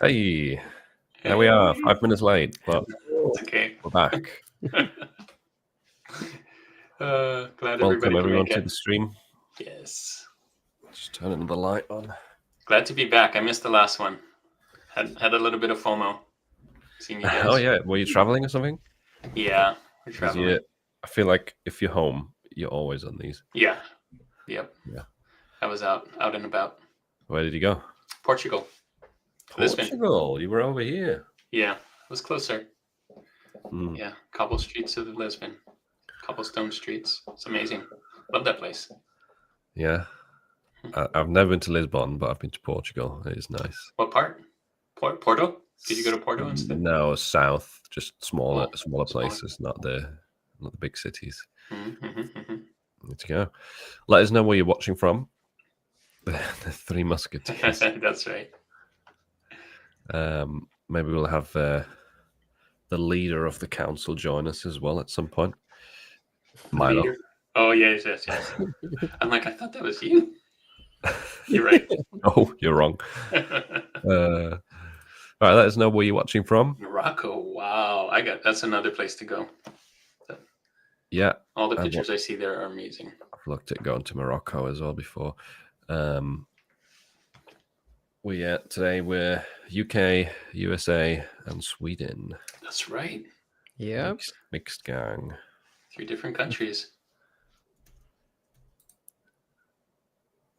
Hey, there we are, 5 minutes late, but It's okay. we're back. Glad Welcome everybody everyone can to make the it. stream. Yes. Just turning the light on. Glad to be back. I missed the last one. Had a little bit of FOMO seeing you guys. Oh yeah, were you traveling or something? Yeah, we're 'Cause traveling. I feel like if you're home, you're always on these. Yeah. Yep. Yeah. I was out and about. Where did you go? Portugal. Lisbon. Portugal. You were over here. Yeah, it was closer. Mm. Yeah, cobble streets of Lisbon. Cobblestone streets. It's amazing. Love that place. Yeah. I've never been to Lisbon, but I've been to Portugal. It is nice. What part? Porto? Did you go to Porto instead? No, south, just smaller smaller. places, not the big cities. Mm-hmm. Need to go. Let us know where you're watching from. The Three Musketeers. That's right. Maybe we'll have the leader of the council join us as well at some point. Milo. Leader? Oh, yes. I'm like, I thought that was you. You're right. Oh, you're wrong. All right, let us know where you're watching from. Morocco. Wow. That's another place to go. Yeah. All the pictures I see there are amazing. I've looked at going to Morocco as well before. Today we're UK, USA, and Sweden. That's right. Yeah. Mixed gang. 3 different countries.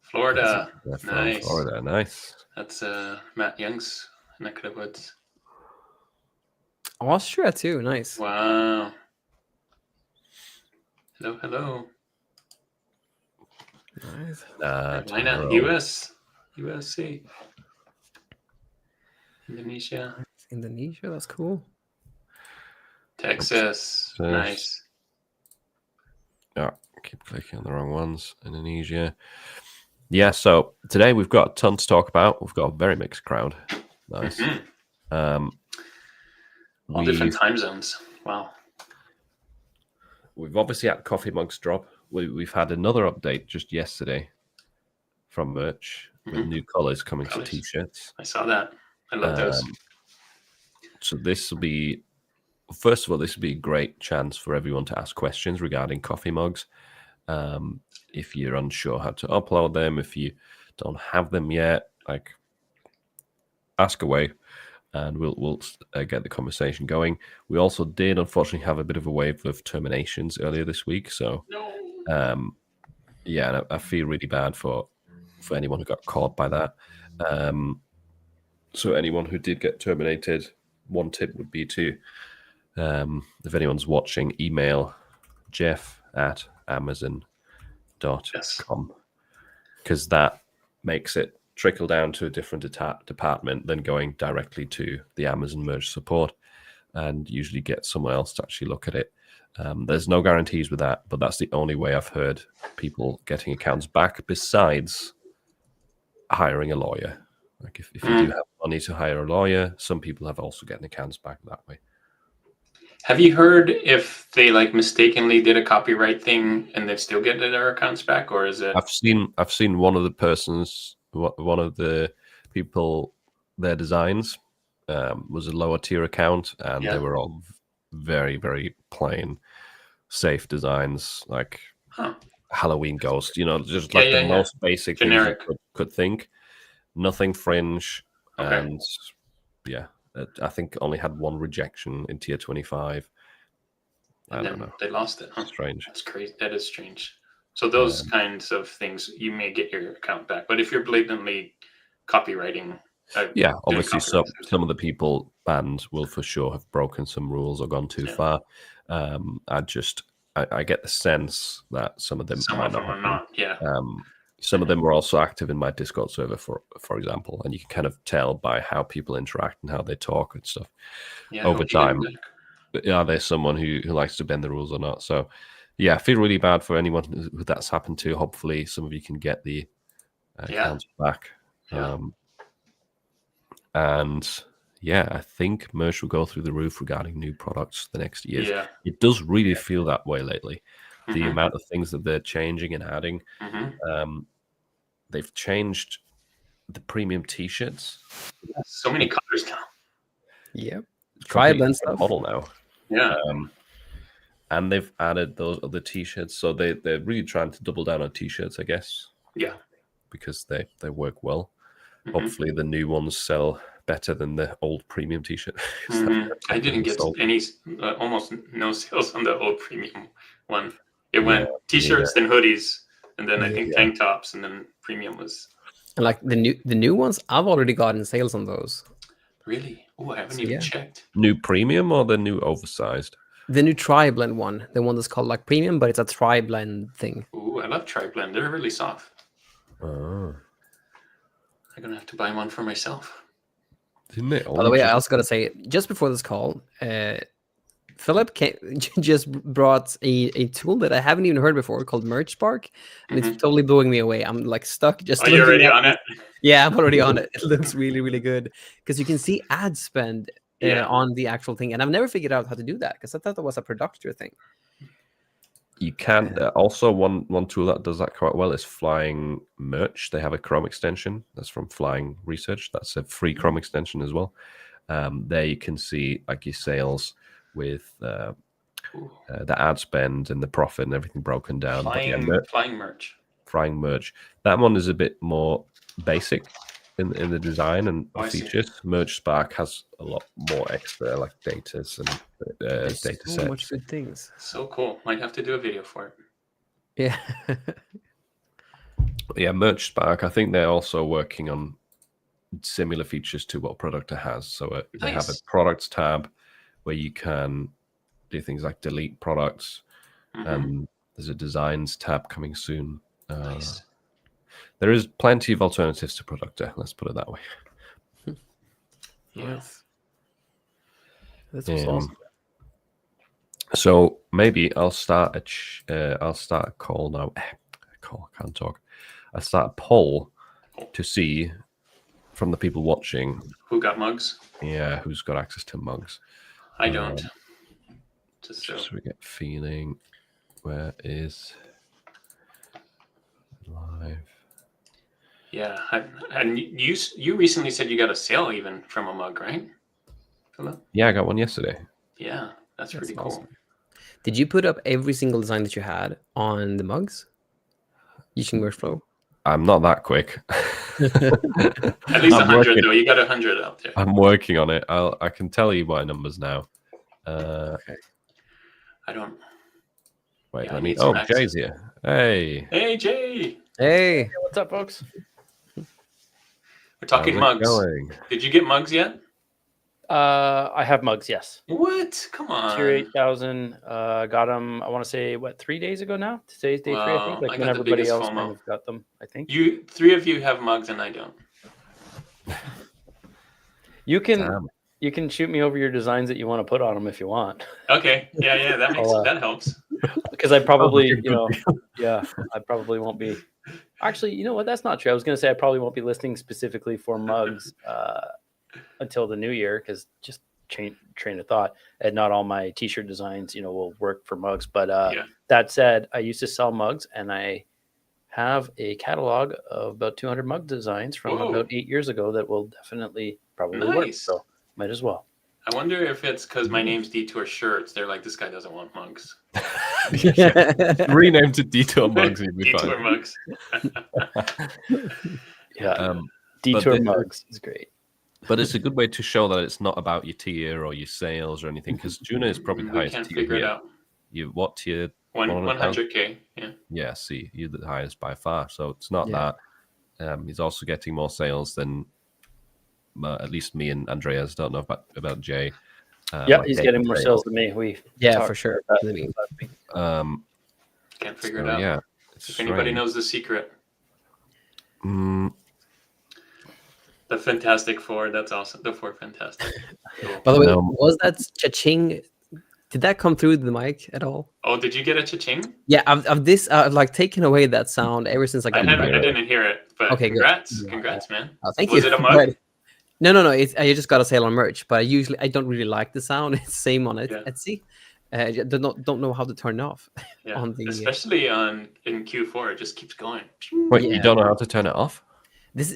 Florida. Nice. Florida, nice. That's Matt Young's neck of the woods. Austria too, nice. Wow. Hello. Nice. China, USC. Indonesia, that's cool. Texas. Nice. Yeah, keep clicking on the wrong ones. Indonesia. Yeah, so today we've got a ton to talk about. We've got a very mixed crowd. Nice. Mm-hmm. All different time zones. Wow. We've obviously had coffee mugs drop. We've had another update just yesterday from merch with new colors coming to t-shirts. I saw that. I love those. So this will be, first of all, this will be a great chance for everyone to ask questions regarding coffee mugs. If you're unsure how to upload them, if you don't have them yet, like, ask away, and we'll get the conversation going. We also did, unfortunately, have a bit of a wave of terminations earlier this week. So, yeah, and I feel really bad for anyone who got caught by that. So anyone who did get terminated, one tip would be to, if anyone's watching, email jeff@amazon.com, because that makes it trickle down to a different department than going directly to the Amazon merge support, and usually get someone else to actually look at it. There's no guarantees with that, but that's the only way I've heard people getting accounts back, besides hiring a lawyer. Like if you do have money to hire a lawyer, some people have also gotten accounts back that way. Have you heard if they like mistakenly did a copyright thing and they've still getting their accounts back, or is it? I've seen one of the people, their designs was a lower tier account, and they were all very, very plain, safe designs, like Halloween ghost, just the most basic generic things you could think. Nothing fringe, and I think only had one rejection in tier 25. I don't know. They lost it. Huh? Strange. That's crazy. That is strange. So those kinds of things, you may get your account back, but if you're blatantly copywriting, obviously some of the people banned will for sure have broken some rules or gone too far. I get the sense that some of them might not have been. Some of them were also active in my Discord server, for example, and you can kind of tell by how people interact and how they talk and stuff over time. Are there someone who likes to bend the rules or not? So, yeah, I feel really bad for anyone who that's happened to. Hopefully, some of you can get the accounts back. And I think merch will go through the roof regarding new products the next years. Yeah. It does really feel that way lately. The amount of things that they're changing and adding. They've changed the premium t-shirts So many colors now. Yep. It's Try completely blend different stuff. model now. Yeah. And they've added those other t-shirts, so they're really trying to double down on t-shirts, I guess. Yeah. Because they work well. Mhm. Hopefully the new ones sell better than the old premium t-shirt. I didn't get any, almost no sales on the old premium one. It went t-shirts, then hoodies, and then I think tank tops, and then premium was. And like the new ones, I've already gotten sales on those. Really? Oh, I haven't even checked. New premium or the new oversized? The new tri-blend one, the one that's called like premium, but it's a tri-blend thing. Ooh, I love tri-blend. They're really soft. Oh. I'm gonna have to buy one for myself. Didn't it? By the way, I also gotta say, just before this call, Philip just brought a tool that I haven't even heard before called Merch Spark, and it's totally blowing me away. I'm like stuck just. Are you already on it? Yeah, I'm already on it. It looks really, really good because you can see ad spend on the actual thing, and I've never figured out how to do that because I thought that was a producer thing. You can also one tool that does that quite well is Flying Merch. They have a Chrome extension that's from Flying Research. That's a free Chrome extension as well. There you can see like your sales with the ad spend and the profit and everything broken down. Flying Merch. Flying Merch. That one is a bit more basic in the design and features. Merch Spark has a lot more extra like data and data so sets. Much good things. So cool. Might have to do a video for it. Yeah. Yeah, Merch Spark. I think they're also working on similar features to what Producta has. So they have a products tab where you can do things like delete products, and there's a designs tab coming soon. Nice. There is plenty of alternatives to Producta. Let's put it that way. Yes. That's awesome. So maybe I'll start a call now. Call, I can't talk. I'll start a poll to see from the people watching who got mugs. Yeah, who's got access to mugs? I don't. Just so we get feeling. Where is live? Yeah, and you recently said you got a sale even from a mug, right? Hello? Yeah, I got one yesterday. Yeah, that's pretty cool. Awesome. Did you put up every single design that you had on the mugs using Workflow? I'm not that quick. At least 100 though. You got 100 out there. I'm working on it. I can tell you my numbers now. Okay. I don't. Wait, let me. Oh, Jay's here. Hey. Hey, Jay. Hey. What's up, folks? We're talking mugs. Did you get mugs yet? I have mugs, yes. What? Come on. Tier 8000. Got them, I want to say, 3 days ago now? Today's day 3, I think. Like when everybody else kind of got them, I think. You 3 of you have mugs and I don't. You can shoot me over your designs that you want to put on them if you want. Okay. Yeah, that makes that helps. Because I probably, I probably won't be. Actually, you know what? That's not true. I was going to say I probably won't be listing specifically for mugs until the new year, because just train of thought, and not all my t-shirt designs, will work for mugs. But that said, I used to sell mugs, and I have a catalog of about 200 mug designs from about 8 years ago that will definitely probably work. So might as well. I wonder if it's because my name's Detour Shirts. They're like, this guy doesn't want mugs. Rename to Detour Mugs. Detour Mugs. Detour Mugs is great. But it's a good way to show that it's not about your tier or your sales or anything, because Juna is probably the highest can't tier. Figure it out. What tier? 100K. Yeah. Yeah. See, you're the highest by far. So it's not that. He's also getting more sales than at least me and Andreas. Don't know about Jay. He's getting more sales than me. For sure. Can't figure it out. Yeah. If anybody knows the secret. The Fantastic Four. That's awesome. The Four Fantastic. Cool. By the way, was that cha-ching? Did that come through the mic at all? Oh, did you get a cha-ching? Yeah, I've like taken away that sound ever since I got I didn't hear it. But okay, congrats, good. Congrats, man. Oh, thank you. Was it a mug? Right. No. I just got a sale on merch, but I don't really like the sound. It's same on it. Etsy. Don't know how to turn it off. Yeah. Especially in Q4, it just keeps going. Wait, you don't know how to turn it off?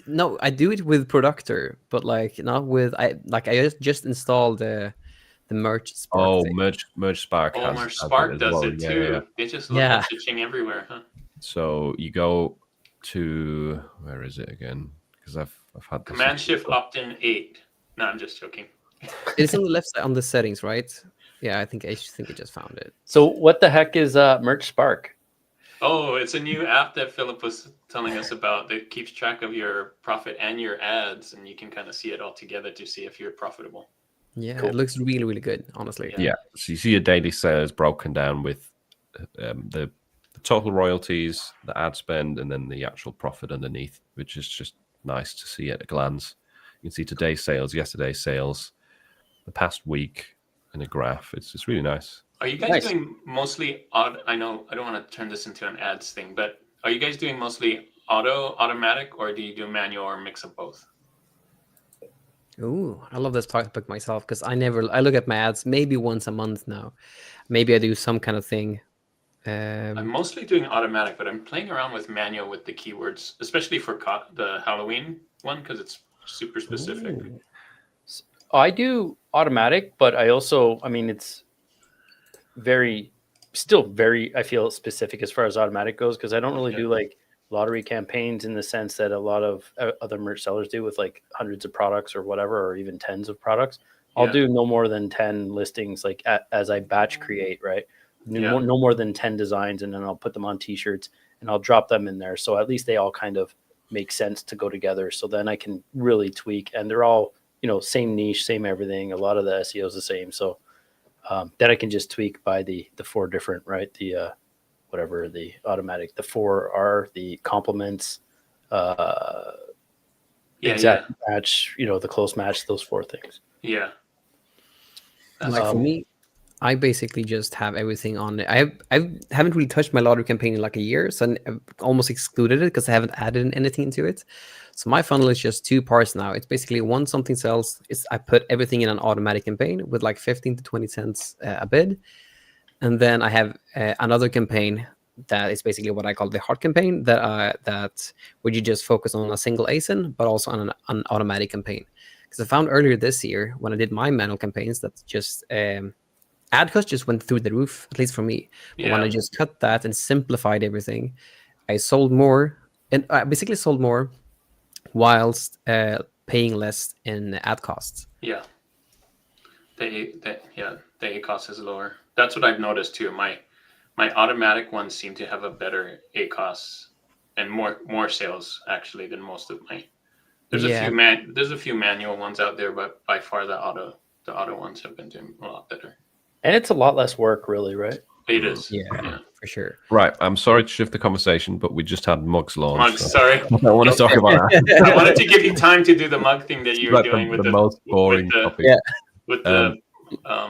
No, I do it with Productor, but like not with I just installed the merch Spark Oh, thing. merch Spark Oh, has Merch it Spark as does well. it Yeah, too. yeah. They just look Yeah. like cha-ching everywhere, huh? So you go to where is it again? Because I've had this Command Shift Opt-in 8. No, I'm just joking. It's on the left side on the settings, right? Yeah, I think I just found it. So what the heck is Merch Spark? Oh, it's a new app that Philip was telling us about that keeps track of your profit and your ads, and you can kind of see it all together to see if you're profitable. Yeah, Cool. It looks really, really good, honestly. Yeah. So you see your daily sales broken down with the total royalties, the ad spend, and then the actual profit underneath, which is just nice to see at a glance. You can see today's sales, yesterday's sales, the past week in a graph. It's really nice. Are you guys doing mostly I know I don't want to turn this into an ads thing, but are you guys doing mostly automatic, or do you do manual, or mix of both? Ooh, I love this topic myself because I look at my ads maybe once a month now. Maybe I do some kind of thing. I'm mostly doing automatic, but I'm playing around with manual with the keywords, especially for the Halloween one because it's super specific. Ooh. I do automatic, but I also, I mean, it's still very, I feel, specific as far as automatic goes because I don't really do like lottery campaigns in the sense that a lot of other merch sellers do with like hundreds of products or whatever, or even tens of products. I'll do no more than 10 listings like as I batch create, right? No more than 10 designs, and then I'll put them on t-shirts and I'll drop them in there. So at least they all kind of make sense to go together. So then I can really tweak, and they're all, same niche, same everything. A lot of the SEO is the same. So then I can just tweak by the 4 different, right? The whatever the automatic, the 4 are the complements, exact match, the close match, those 4 things. Yeah. Like for me, I basically just have everything on it. I haven't really touched my lottery campaign in like a year, so I've almost excluded it because I haven't added anything into it. So my funnel is just 2 parts now. It's basically once something sells, I put everything in an automatic campaign with like 15 to 20 cents a bid. And then I have another campaign that is basically what I call the hard campaign, that where you just focus on a single ASIN, but also on an automatic campaign. Because I found earlier this year when I did my manual campaigns that just ad cost just went through the roof, at least for me. But when I just cut that and simplified everything, I sold more, and I basically sold more whilst paying less in ad costs. Yeah. The A cost is lower. That's what I've noticed too. My automatic ones seem to have a better A cost and more sales actually than most of my. There's a few manual ones out there, but by far the auto ones have been doing a lot better. And it's a lot less work, really, right? It is. Yeah, for sure. Right. I'm sorry to shift the conversation, but we just had mugs launch. Mugs, sorry. I don't want to talk about that. I wanted to give you time to do the mug thing that you were doing with the most boring topic. With the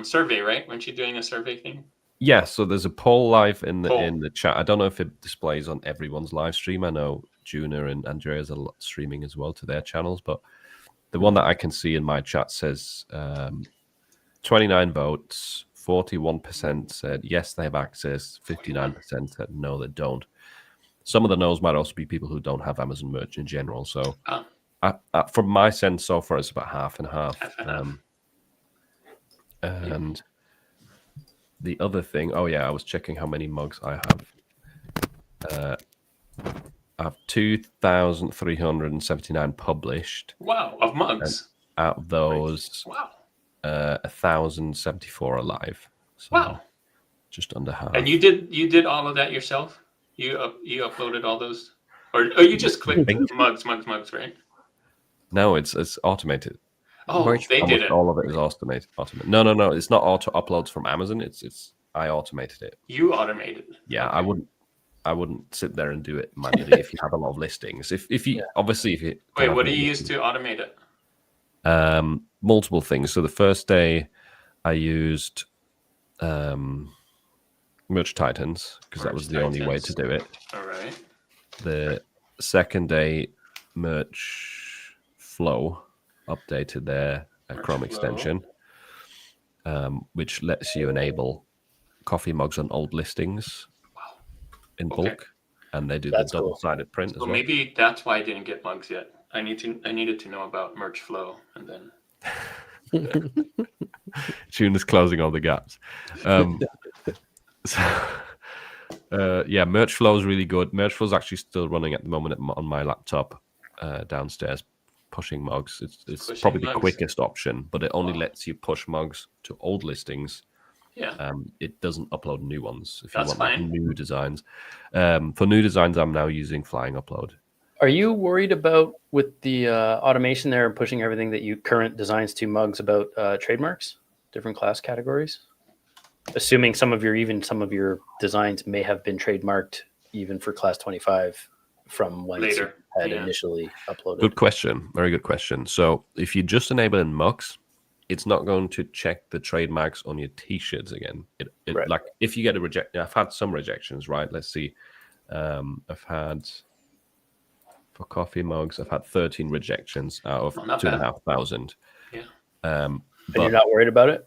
survey, right? Weren't you doing a survey thing? Yeah, so there's a poll live in the chat. I don't know if it displays on everyone's live stream. I know Juna and Andrea's are streaming as well to their channels, but the one that I can see in my chat says 29 votes, 41% said yes, they have access, 59% said no, they don't. Some of the no's might also be people who don't have Amazon merch in general. So from my sense so far, it's about half and half. And the other thing, I was checking how many mugs I have. I have 2,379 published. Wow, of mugs. And out of those, 1,074 are live. So wow, just under half. And you did all of that yourself? You uploaded all those, or you just clicked mugs, right? No, it's automated. Oh, they did it. All of it is automated. No. It's not auto uploads from Amazon. It's I automated it. You automated it. Yeah, okay. I wouldn't sit there and do it manually if you have a lot of listings. If you obviously if you wait, what do you use to automate it? Multiple things. So the first day I used Merch Titans because that was the only way to do it. All right. The second day Merch Flow updated their Chrome extension, which lets you enable coffee mugs on old listings in bulk, and they do the double-sided print as well. Maybe that's why I didn't get mugs yet. I needed to know about merch flow, and then Tune is closing all the gaps. Yeah, merch flow is really good. Merch flow is actually still running at the moment on my laptop downstairs, pushing mugs. It's pushing probably mugs. the quickest option, but it only lets you push mugs to old listings. Yeah. It doesn't upload new ones if That's you want like, fine. new designs. For new designs, I'm now using Flying Upload. Are you worried about with the automation there and pushing everything that you current designs to mugs about trademarks, different class categories? Assuming some of your designs may have been trademarked even for class 25 from when you had initially uploaded. Good question. Very good question. So if you just enable in mugs, it's not going to check the trademarks on your t-shirts again. Right. Like if you get a rejection, I've had some rejections, right? Let's see. I've had for coffee mugs, I've had 13 rejections out of 2,500. Yeah. But you're not worried about it?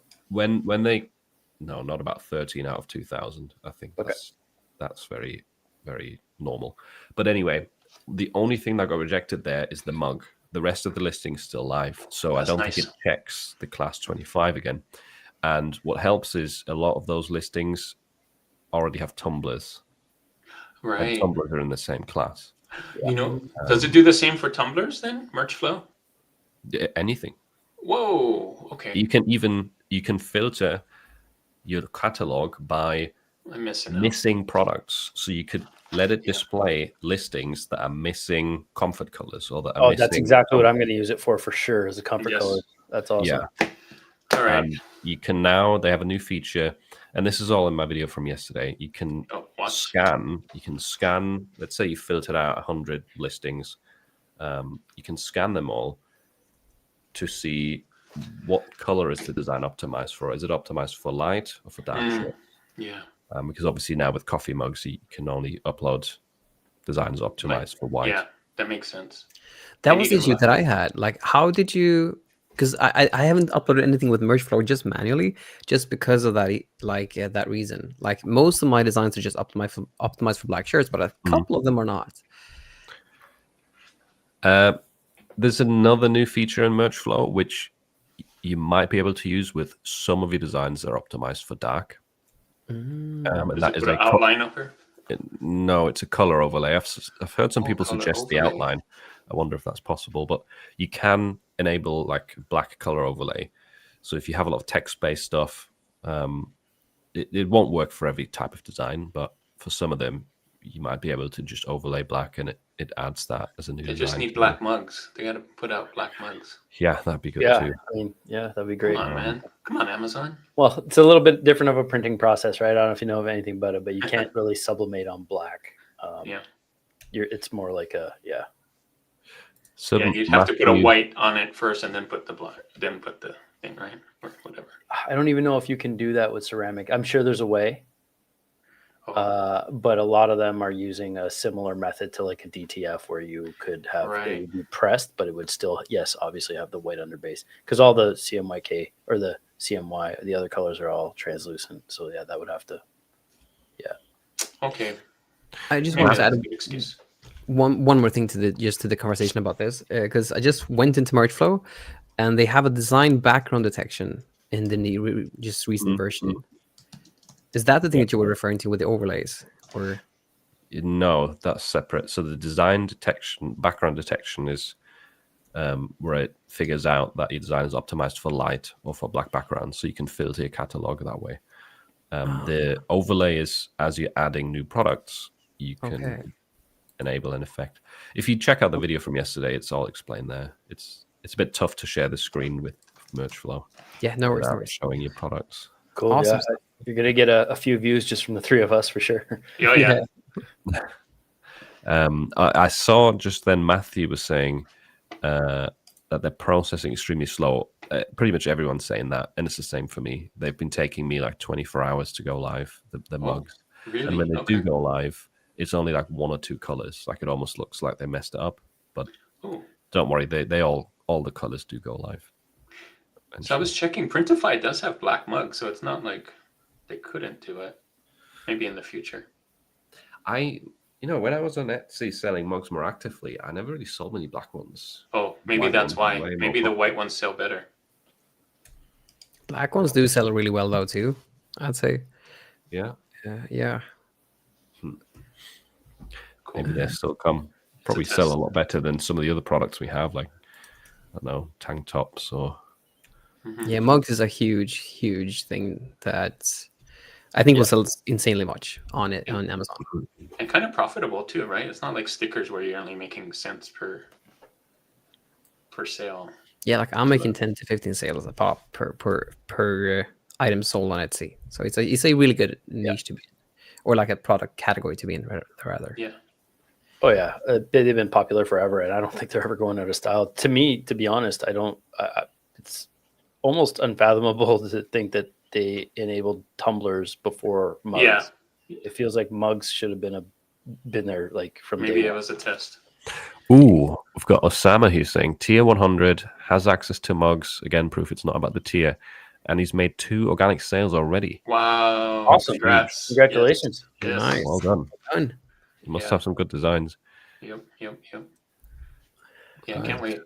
No, not about 13 out of 2,000. I think that's very, very normal. But anyway, the only thing that got rejected there is the mug. The rest of the listing is still live. So I don't think it checks the class 25 again. And what helps is a lot of those listings already have tumblers. Right. And tumblers are in the same class. You know, does it do the same for tumblers then? Merch flow? Anything. Whoa. Okay. You can filter your catalog by missing products. So you could let it display listings that are missing comfort colors or that are missing. That's exactly what I'm going to use it for sure, as a comfort color. That's awesome. Yeah. All right. And you can now, they have a new feature, and this is all in my video from yesterday. You can scan, let's say you filtered out 100 listings. You can scan them all to see what color is the design optimized for. Is it optimized for light or for dark shade? Yeah. Because obviously now with coffee mugs, you can only upload designs optimized for white. Yeah, that makes sense. That was the issue that I had. Like, how did you? Because I haven't uploaded anything with merge flow just manually, just because of that, that reason. Like most of my designs are just optimized for black shirts, but a couple of them are not. There's another new feature in merge flow which you might be able to use with some of your designs that are optimized for dark. And that is an outline upper? No, it's a color overlay. I've heard some people suggest the outline. I wonder if that's possible, but you can enable like black color overlay. So if you have a lot of text-based stuff, it won't work for every type of design, but for some of them, you might be able to just overlay black, and it adds that as a new design. They just need black mugs. They got to put out black mugs. Yeah, that'd be good too. I mean, that'd be great. Come on, man. Come on, Amazon. Well, it's a little bit different of a printing process, right? I don't know if you know of anything about it, but you can't really sublimate on black. It's more like So you'd have to put a white on it first, and then put the black, then put the thing, right, or whatever. I don't even know if you can do that with ceramic. I'm sure there's a way. But a lot of them are using a similar method to like a DTF, where you could have it would be pressed, but it would still, obviously have the white underbase, because all the CMYK or the CMY, the other colors are all translucent. So that would have to, Okay. I just wanted to add one more thing to the conversation about this, because I just went into merge flow, and they have a design background detection in the recent version. Is that the thing that you were referring to with the overlays, or? No, that's separate. So the design detection, background detection is where it figures out that your design is optimized for light or for black background, so you can filter your catalog that way. The overlay is as you're adding new products, you can enable an effect. If you check out the video from yesterday, it's all explained there. It's a bit tough to share the screen with merge flow. Yeah, no worries. Showing your products. Cool. Awesome. Yeah. You're going to get a few views just from the three of us for sure. Yeah. I saw just then Matthew was saying that they're processing extremely slow. Pretty much everyone's saying that, and it's the same for me. They've been taking me like 24 hours to go live, the mugs. Really? And when they do go live, it's only like one or two colors. Like it almost looks like they messed it up, but don't worry, they all the colors do go live. So I was checking, Printify does have black mugs, so it's not like they couldn't do it. Maybe in the future. I when I was on Etsy selling mugs more actively, I never really sold many black ones. Oh, maybe that's why. Maybe the white ones sell better. Black ones do sell really well though too, I'd say. Yeah. Yeah. Cool. Maybe they still come. Probably sell a lot better than some of the other products we have, like, I don't know, tank tops or... Yeah, mugs is a huge thing that I think will sell insanely much on Amazon. And kind of profitable too, right? It's not like stickers where you're only making cents per sale. Yeah, like I'm making 10 to 15 sales a pop per item sold on Etsy. So it's a really good niche to be in, or like a product category to be in, rather. Yeah. Oh yeah, they've been popular forever, and I don't think they're ever going out of style. To me, to be honest, I don't. It's almost unfathomable to think that they enabled tumblers before mugs. Yeah. It feels like mugs should have been there like from maybe day it one. was a test. Ooh, we've got Osama who's saying tier 100 has access to mugs. Again, proof it's not about the tier. And he's made 2 organic sales already. Wow. Awesome. Congrats. Congratulations. Yes. Nice. Well done. You must have some good designs. Yep. Yeah, I can't wait.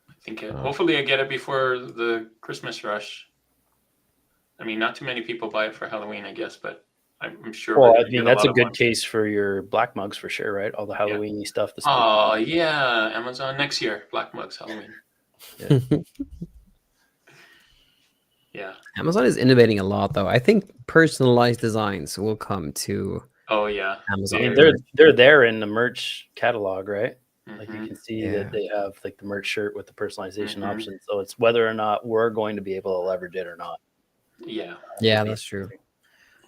I think hopefully I get it before the Christmas rush. I mean, not too many people buy it for Halloween, I guess, but I'm sure. Well, I mean, that's a good case for your black mugs for sure, right? All the Halloween-y stuff. Oh, yeah. Amazon next year. Black mugs, Halloween. Yeah. Yeah. Amazon is innovating a lot, though. I think personalized designs will come to Amazon. I mean, they're there in the merch catalog, right? Mm-hmm. Like you can see that they have like the merch shirt with the personalization option. So it's whether or not we're going to be able to leverage it or not. Yeah. Yeah, that's true.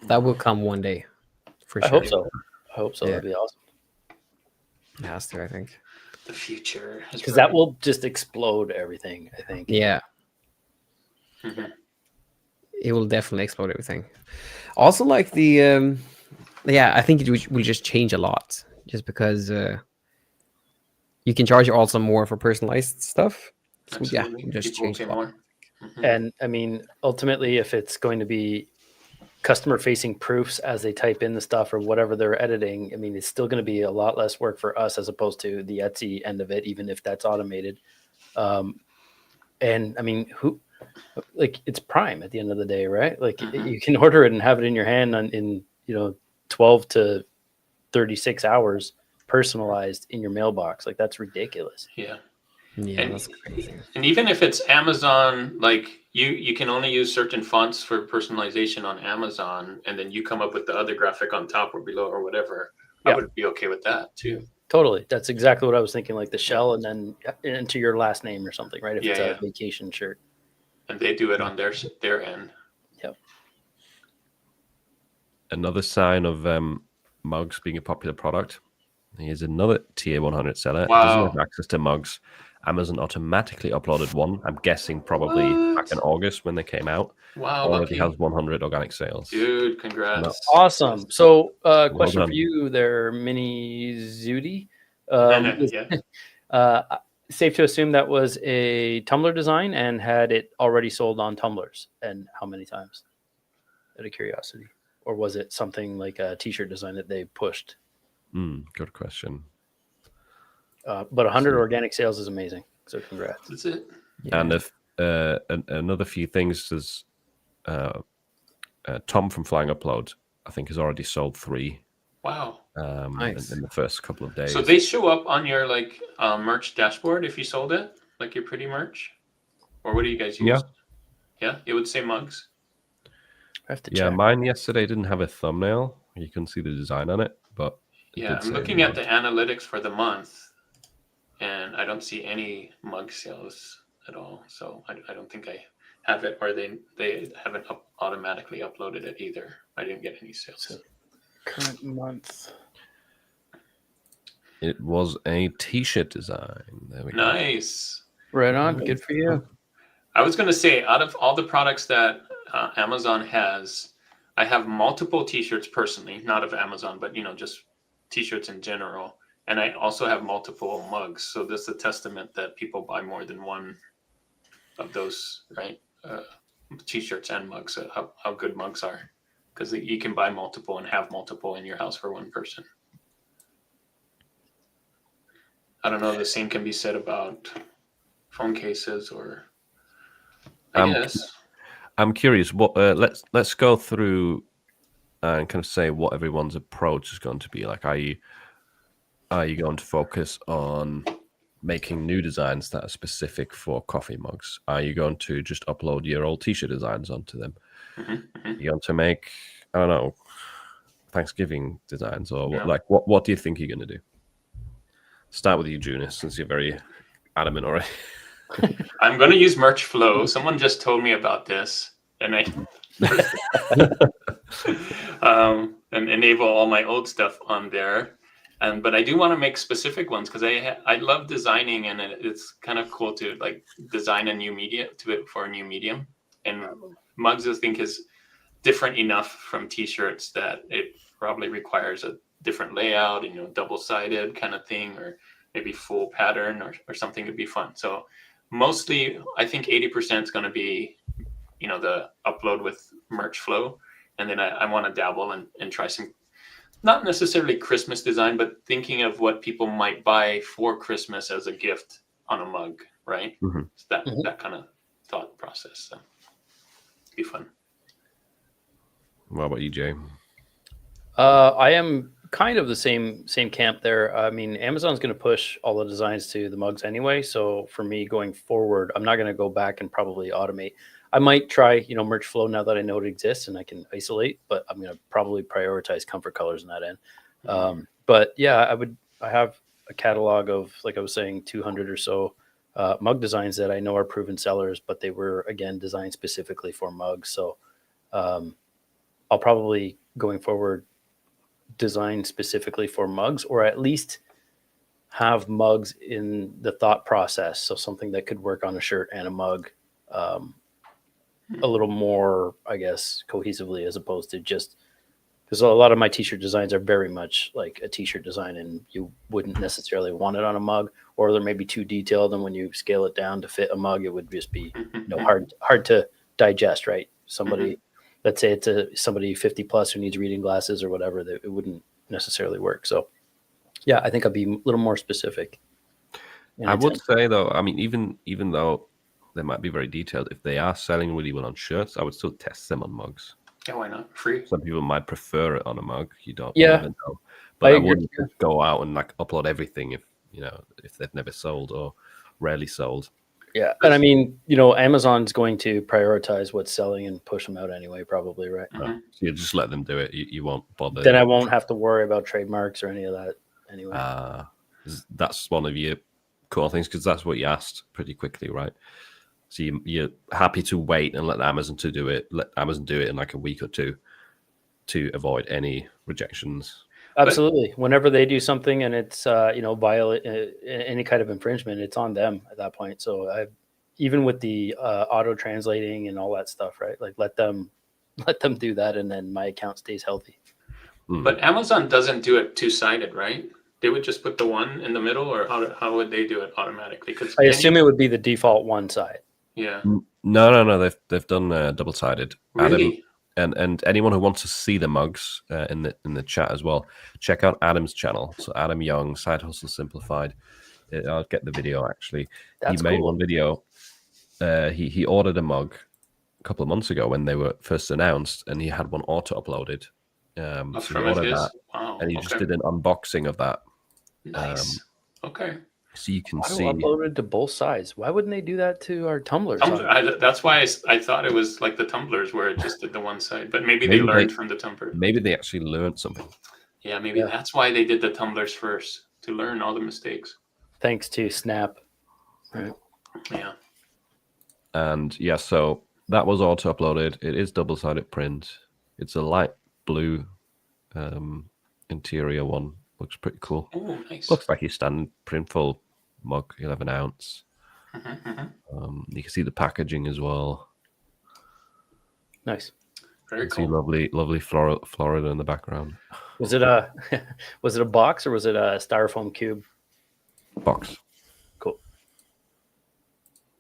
That will come one day, for I sure. hope so. That'd be awesome. It has to, I think. The future. Because that will just explode everything, I think. Yeah. Mm-hmm. It will definitely explode everything. Also, like the, I think it will just change a lot, just because you can charge also more for personalized stuff. So, absolutely. It just People change pay a lot. more. Mm-hmm. And I mean, ultimately, if it's going to be customer-facing proofs as they type in the stuff or whatever they're editing, I mean, it's still going to be a lot less work for us as opposed to the Etsy end of it, even if that's automated. And I mean, it's Prime at the end of the day, right? Like you can order it and have it in your hand in 12 to 36 hours, personalized in your mailbox. Like that's ridiculous. Yeah. Yeah, that's crazy. And even if it's Amazon, like you can only use certain fonts for personalization on Amazon, and then you come up with the other graphic on top or below or whatever. I would be okay with that too. Totally. That's exactly what I was thinking, like the shell and then into your last name or something, right? If it's a vacation shirt. And they do it on their end. Yep. Another sign of mugs being a popular product. Here's another tier 100 seller. Wow. Doesn't have access to mugs. Amazon automatically uploaded one. I'm guessing probably back in August when they came out. Wow. Already has 100 organic sales. Dude, congrats. Awesome. So question for you there, Mini Zudi. Safe to assume that was a tumbler design and had it already sold on tumblers, and how many times? Out of curiosity. Or was it something like a t-shirt design that they pushed? Good question. But 100 organic sales is amazing. So congrats. That's it. Yeah. And if another few things is Tom from Flying Upload, I think, has already sold 3. Wow. Nice. In the first couple of days. So they show up on your merch dashboard if you sold it, like your pretty merch, or what do you guys use? Yeah, it would say mugs. I have to check. Mine yesterday didn't have a thumbnail. You couldn't see the design on it, but I'm looking at the analytics for the month, and I don't see any mug sales at all. So I don't think I have it, or they haven't automatically uploaded it either. I didn't get any sales. So, current month. It was a t-shirt design. There we go. Nice. Right on. Good for you. I was going to say, out of all the products that Amazon has, I have multiple t-shirts personally, not of Amazon, but just t-shirts in general. And I also have multiple mugs. So this is a testament that people buy more than one of those, right? T-shirts and mugs, how good mugs are. Because you can buy multiple and have multiple in your house for one person. I don't know. The same can be said about phone cases, or yes. I'm curious. What? Let's go through and kind of say what everyone's approach is going to be like. Are you going to focus on making new designs that are specific for coffee mugs? Are you going to just upload your old t-shirt designs onto them? You're going to make, I don't know, Thanksgiving designs, or what do you think you're going to do? Start with you, Junis, since you're very adamant already. I'm going to use merch flow. Someone just told me about this, and and enable all my old stuff on there. But I do want to make specific ones because I love designing, and it's kind of cool to like design a new media for a new medium. And mugs, I think, is different enough from t-shirts that it probably requires a different layout, double-sided kind of thing, or maybe full pattern or something would be fun. So mostly, I think 80% is going to be, the upload with merch flow. And then I want to dabble and try some, not necessarily Christmas design, but thinking of what people might buy for Christmas as a gift on a mug, right? Mm-hmm. So that kind of thought process. So it'd be fun. What about you, Jay? I am kind of the same camp there. I mean, Amazon's going to push all the designs to the mugs anyway. So for me going forward, I'm not going to go back and probably automate. I might try, merch flow now that I know it exists and I can isolate, but I'm going to probably prioritize comfort colors in that end. But yeah, I have a catalog of, like I was saying, 200 or so mug designs that I know are proven sellers, but they were, again, designed specifically for mugs. So I'll probably, going forward, design specifically for mugs, or at least have mugs in the thought process. So something that could work on a shirt and a mug a little more, I guess, cohesively, as opposed to just, because a lot of my t-shirt designs are very much like a t-shirt design and you wouldn't necessarily want it on a mug, or they're maybe too detailed, and when you scale it down to fit a mug, it would just be hard to digest, right? Somebody, let's say it's somebody 50 plus who needs reading glasses or whatever, that it wouldn't necessarily work. So yeah, I think I'd be a little more specific. I would say though, I mean, even though they might be very detailed, if they are selling really well on shirts, I would still test them on mugs. Yeah, why not? Free. Some people might prefer it on a mug. You don't never know. But I wouldn't go out and like upload everything if they've never sold or rarely sold. Yeah, and I mean, Amazon's going to prioritize what's selling and push them out anyway, probably, right? So you just let them do it. You won't bother. Then I won't have to worry about trademarks or any of that anyway. That's one of your cool things, because that's what you asked pretty quickly, right? So you're happy to wait and let Amazon do it in like a week or two to avoid any rejections. Absolutely. Whenever they do something and it's violate any kind of infringement, it's on them at that point. So even with the auto translating and all that stuff, right? Like let them do that, and then my account stays healthy. But Amazon doesn't do it two-sided, right? They would just put the one in the middle, or how would they do it automatically? Because I assume it would be the default one side. Yeah. No. They've done double-sided. Really? Adam, and anyone who wants to see the mugs in the chat as well, check out Adam's channel. So Adam Young, Side Hustle Simplified. I'll get the video actually. He made one video. He ordered a mug a couple of months ago when they were first announced, and he had one auto uploaded. So he ordered that, and he just did an unboxing of that. Nice. Okay. So you can see uploaded to both sides. Why wouldn't they do that to our tumblers? That's why I thought it was like the tumblers where it just did the one side, but maybe they learned from the tumbler. Maybe they actually learned something. Yeah, maybe that's why they did the tumblers first, to learn all the mistakes. Thanks to Snap. Right. Yeah. And yeah, so that was auto uploaded. It is double-sided print. It's a light blue interior one. Looks pretty cool. Oh, nice. Looks like your standard printful mug, 11 ounce. You can see the packaging as well. Nice. Very cool. See lovely Florida in the background. Was it a box, or was it a styrofoam cube? Box. Cool.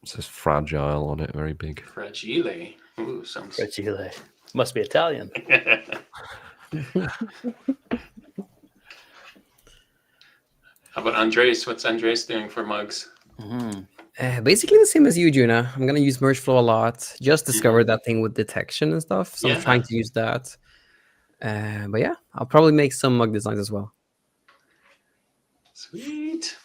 It says fragile on it, very big. Fragile. Ooh, sounds fragile. Must be Italian. How about Andres? What's Andres doing for mugs? Basically the same as you, Juna. I'm gonna use Mergeflow a lot. Just discovered that thing with detection and stuff, so I'm trying to use that. But yeah, I'll probably make some mug designs as well. Sweet.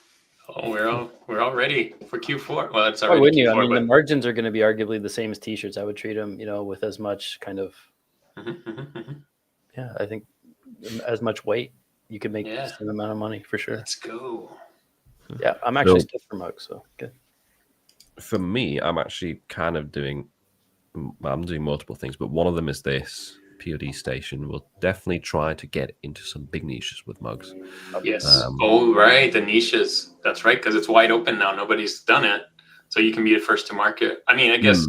Oh, we're all ready for Q4. Well, it's Why already wouldn't Q4. you? I mean, but... the margins are going to be arguably the same as T-shirts. I would treat them, with as much kind of, yeah, I think as much weight. You could make the same amount of money for sure. Let's go. Yeah, I'm actually still for mugs, so good. For me, I'm actually kind of doing multiple things, but one of them is this POD station. We'll definitely try to get into some big niches with mugs. Yes. Right, the niches. That's right, because it's wide open now. Nobody's done it, so you can be the first to market. I mean, I guess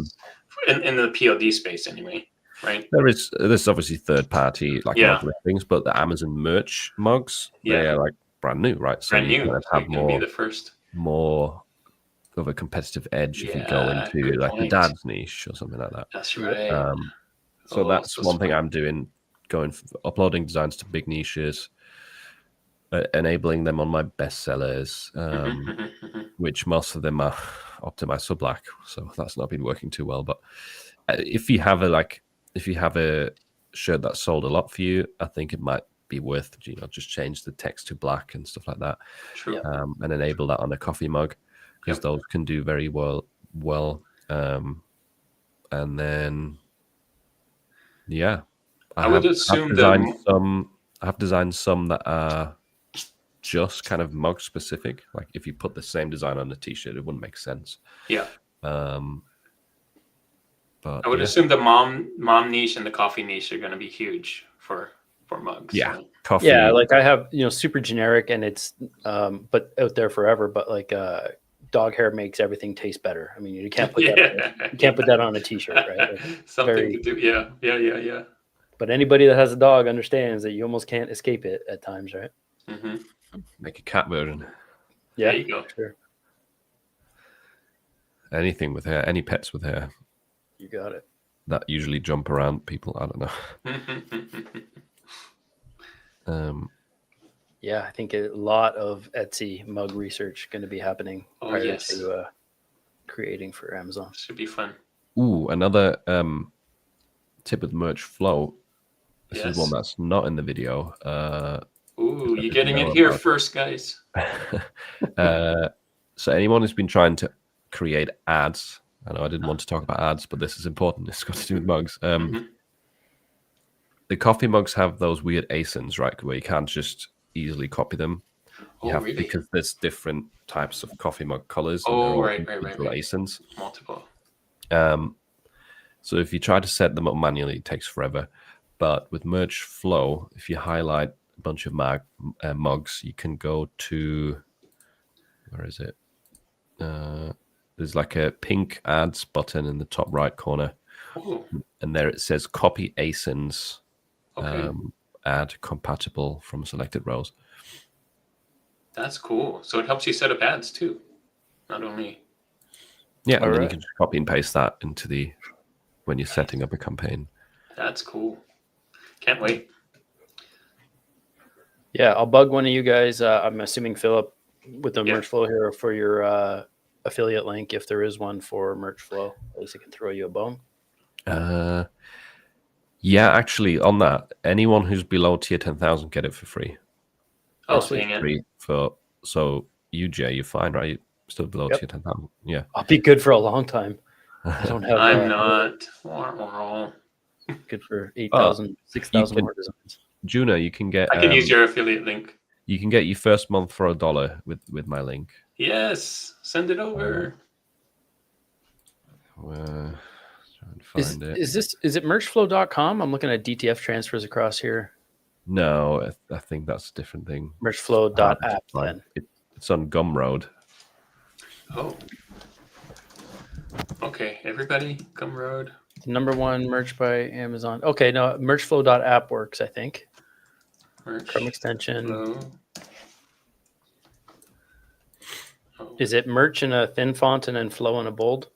in the POD space anyway. Right. There's obviously third party mug listings, but the Amazon merch mugs, they're like brand new, right? So brand you new. kind of have you can be the first. More of a competitive edge if you go into like the dad's niche or something like that. That's right. So that's one thing I'm doing, uploading designs to big niches, enabling them on my bestsellers, which most of them are optimized for black. So that's not been working too well. But if you have a shirt that sold a lot for you, I think it might be worth just change the text to black and stuff like that. True. And enable that on a coffee mug, because those can do very well. And then I have designed some that are just kind of mug specific. Like if you put the same design on a t-shirt, it wouldn't make sense. But I would assume the mom niche and the coffee niche are going to be huge for mugs. Yeah, coffee. Yeah, like I have super generic, and it's but out there forever. But like dog hair makes everything taste better. I mean, you can't put that on a t-shirt, right? Like, something to do. Yeah. But anybody that has a dog understands that you almost can't escape it at times, right? Make a cat version. Yeah, there you go. Sure. Anything with hair, any pets with hair. You got it. That usually jump around people. I don't know. Yeah, I think a lot of Etsy mug research going to be happening prior to creating for Amazon. Should be fun. Ooh, another tip with merch flow. This is one that's not in the video. You're getting it here first, guys. So anyone who's been trying to create ads, I know I didn't want to talk about ads, but this is important. It's got to do with mugs. The coffee mugs have those weird ASINs, right? Where you can't just easily copy them. Really? Because there's different types of coffee mug colors. Right. ASINs. Multiple. So if you try to set them up manually, it takes forever. But with Merge Flow, if you highlight a bunch of mugs, you can go to, where is it? There's like a pink ads button in the top right corner. And there it says copy ASINs, add compatible from selected rows. That's cool. So it helps you set up ads too, not only. Yeah, and then you can just copy and paste that into when you're setting up a campaign. That's cool. Can't wait. Yeah, I'll bug one of you guys. I'm assuming Philip with the Merch Flow here for your affiliate link, if there is one for Merch Flow. At least I can throw you a bone. Yeah, actually, on that, anyone who's below tier 10,000 get it for free. Oh, free so you, Jay, you're fine, right? You're still below tier 10,000. Yeah, I'll be good for a long time. I don't have. I'm not. Good for 8,000, 6,000 more designs. Juno, you can get. I can use your affiliate link. You can get your first month for $1 with my link. Yes, send it over. Is it merchflow.com? I'm looking at DTF transfers across here. No, I think that's a different thing. Merchflow.app then. It's on Gumroad. Oh. Okay, everybody, Gumroad. #1 merch by Amazon. Okay, no, merchflow.app works, I think. Chrome extension. Is it merch in a thin font and then flow in a bold?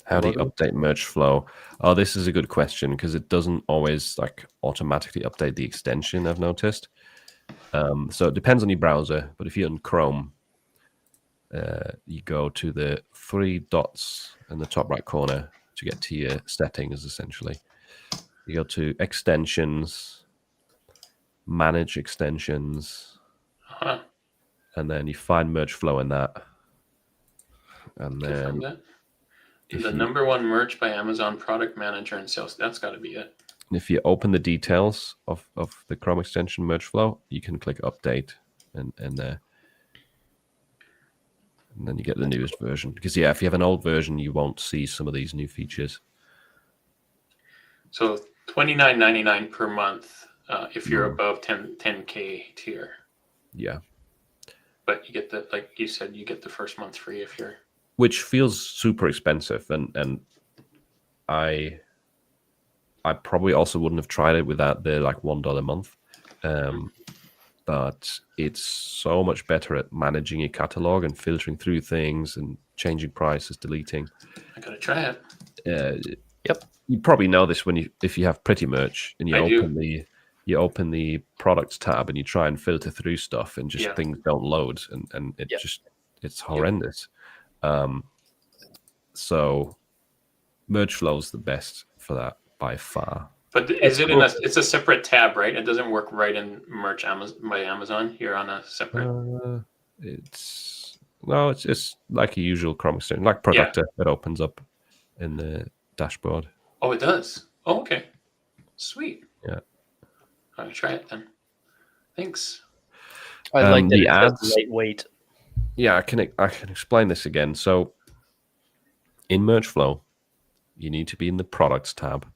How do you update merch flow? Oh, this is a good question because it doesn't always automatically update the extension, I've noticed. So it depends on your browser, but if you're in Chrome, you go to the 3 dots in the top right corner to get to your settings, essentially. You go to extensions, manage extensions, and then you find merge flow in that. And then the number one merch by Amazon product manager and sales, that's got to be it. If you open the details of the Chrome extension merge flow, you can click update and there. And then you get the newest version. Because, yeah, if you have an old version, you won't see some of these new features. So $29.99 per month if you're above 10K tier. Yeah. But you get the, like you said, you get the first month free if you're... Which feels super expensive. And I probably also wouldn't have tried it without the like $1 a month. But it's so much better at managing your catalog and filtering through things and changing prices, deleting. I gotta try it. Yep. You probably know this if you have Pretty Merch and you open the products tab and you try and filter through stuff and just things don't load and it's horrendous. So Merge Flow's the best for that by far. But is it it's a separate tab, right? It doesn't work right in Merch by Amazon. You're on a separate. It's just like a usual Chrome extension, like Productor that opens up in the dashboard. Oh, it does. Oh, okay. Sweet. Yeah. I'll try it then. Thanks. I like that the it's lightweight. Yeah, I can explain this again. So in Merge Flow, you need to be in the Products tab.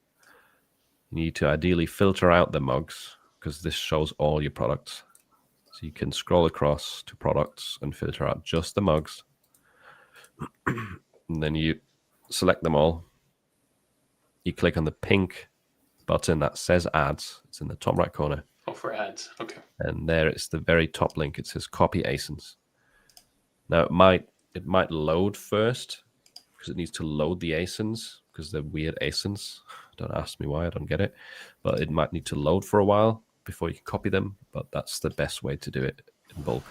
You need to ideally filter out the mugs because this shows all your products. So you can scroll across to Products and filter out just the mugs. And then you select them all. You click on the pink button that says Ads. It's in the top right corner. Oh, for ads. Okay. And there it's the very top link. It says Copy ASINs. Now it might load first because it needs to load the ASINs because they're weird ASINs. Don't ask me why, I don't get it. But it might need to load for a while before you can copy them. But that's the best way to do it in bulk.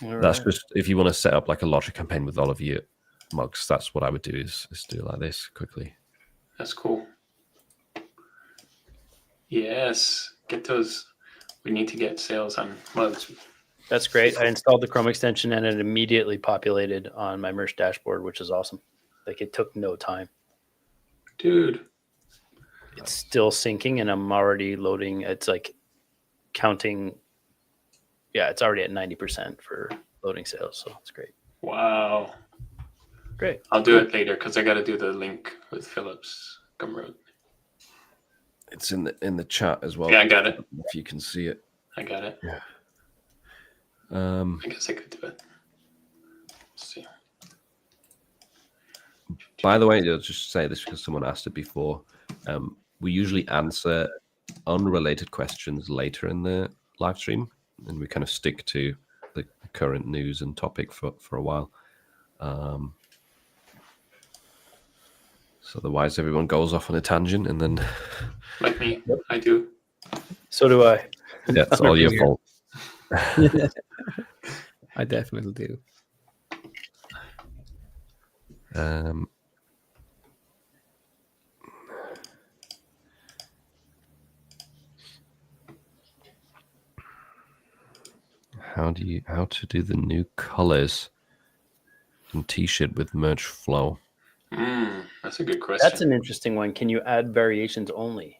All that's right. Just if you want to set up like a lottery campaign with all of your mugs, that's what I would do is do it like this quickly. That's cool. Yes, get those. We need to get sales on mugs. That's great. I installed the Chrome extension and it immediately populated on my merch dashboard, which is awesome. Like it took no time. Dude. It's still syncing and I'm already loading. It's like counting. Yeah, it's already at 90% for loading sales. So it's great. Wow. Great. I'll do it later because I got to do the link with Phillips Gumroad. It's in the chat as well. Yeah, I got it. If you can see it. I got it. Yeah. I guess I could do it. Let's see. By the way, I'll just say this because someone asked it before. We usually answer unrelated questions later in the live stream, and we kind of stick to the current news and topic for a while. So otherwise, everyone goes off on a tangent, and then like me, I do. So do I. Yeah, it's all your fault. I definitely do. How to do the new colors in T-shirt with Merge Flow? That's a good question. That's an interesting one. Can you add variations only?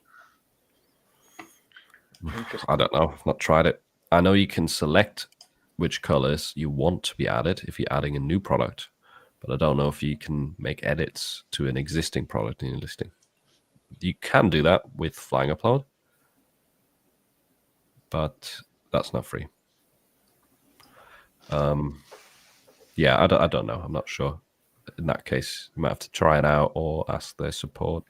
I don't know. I've not tried it. I know you can select which colors you want to be added if you're adding a new product, but I don't know if you can make edits to an existing product in your listing. You can do that with Flying Upload, but that's not free. Yeah, I don't know. I'm not sure. In that case, you might have to try it out or ask their support.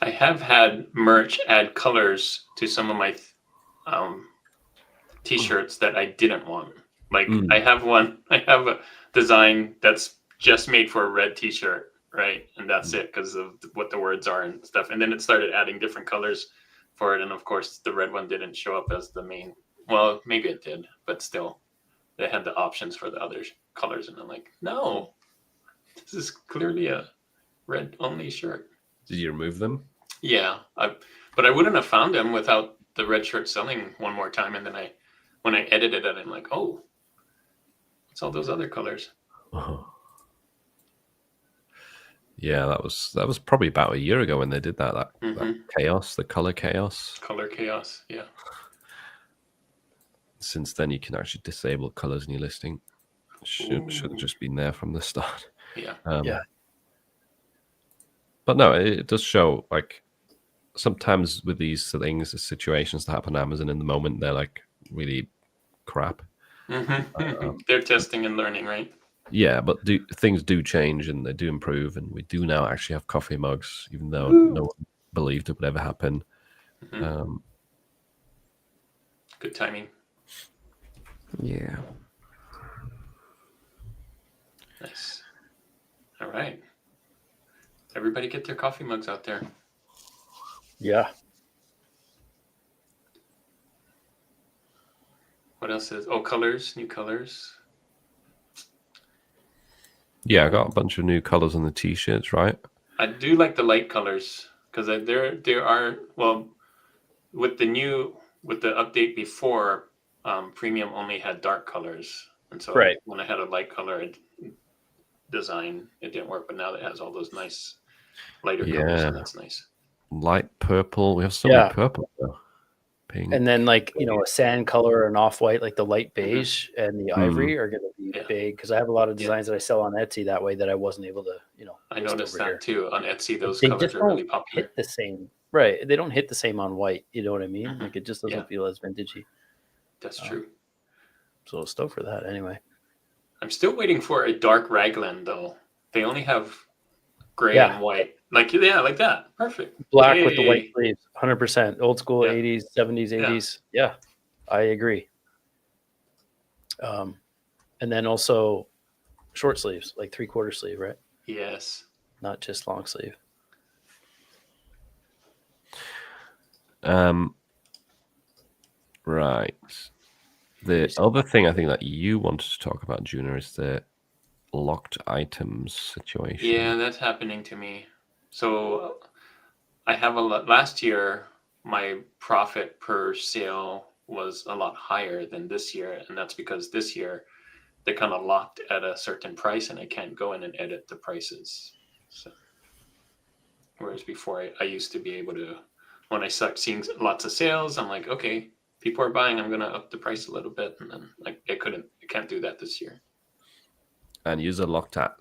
I have had merch add colors to some of my T-shirts that I didn't want. Like I have a design that's just made for a red T-shirt, right? And that's it because of what the words are and stuff. And then it started adding different colors for it. And of course, the red one didn't show up as the main. Well, maybe it did, but still, they had the options for the other colors. And I'm like, no, this is clearly a red only shirt. Did you remove them? Yeah, but I wouldn't have found them without the red shirt selling one more time. And then when I edited it, I'm like, oh, it's all those other colors. Oh. Yeah, that was probably about a year ago when they did that chaos, the color chaos. Color chaos, yeah. Since then, you can actually disable colors in your listing. Should have just been there from the start. Yeah. But no, it does show, like, sometimes with these things, the situations that happen on Amazon in the moment, they're like really crap. They're testing and learning, right? Yeah, but things do change and they do improve, and we do now actually have coffee mugs, even though no one believed it would ever happen. Good timing. Yeah. Nice. All right. Everybody get their coffee mugs out there. Yeah. What else is? Oh, colors, new colors. Yeah, I got a bunch of new colors on the t-shirts, right? I do like the light colors because there are, well, with the update before, premium only had dark colors, and so when I had a light color design, it didn't work. But now it has all those nice lighter colors, and that's nice. Light purple. We have so many purple though. Pink. And then, like, you know, a sand color or an off-white, like the light beige and the ivory are going to be big, because I have a lot of designs that I sell on Etsy that way that I wasn't able to, you know. I noticed that too on Etsy. Those colors are really popular. Hit the same, right? They don't hit the same on white. You know what I mean? Like, it just doesn't feel as vintagey. That's true. So stoked for that anyway. I'm still waiting for a dark raglan though. They only have gray and white. Like that. Perfect. Black with the white sleeves. 100%. Old school 80s, 70s, 80s. Yeah, I agree. And then also short sleeves, like 3/4 sleeve, right? Yes. Not just long sleeve. Right. The other thing I think that you wanted to talk about, Juna, is the locked items situation. Yeah, that's happening to me. So I have last year, my profit per sale was a lot higher than this year. And that's because this year they're kind of locked at a certain price and I can't go in and edit the prices. So, whereas before I used to be able to, when I start seeing lots of sales, I'm like, okay, people are buying, I'm going to up the price a little bit. And then I can't do that this year. And user locked at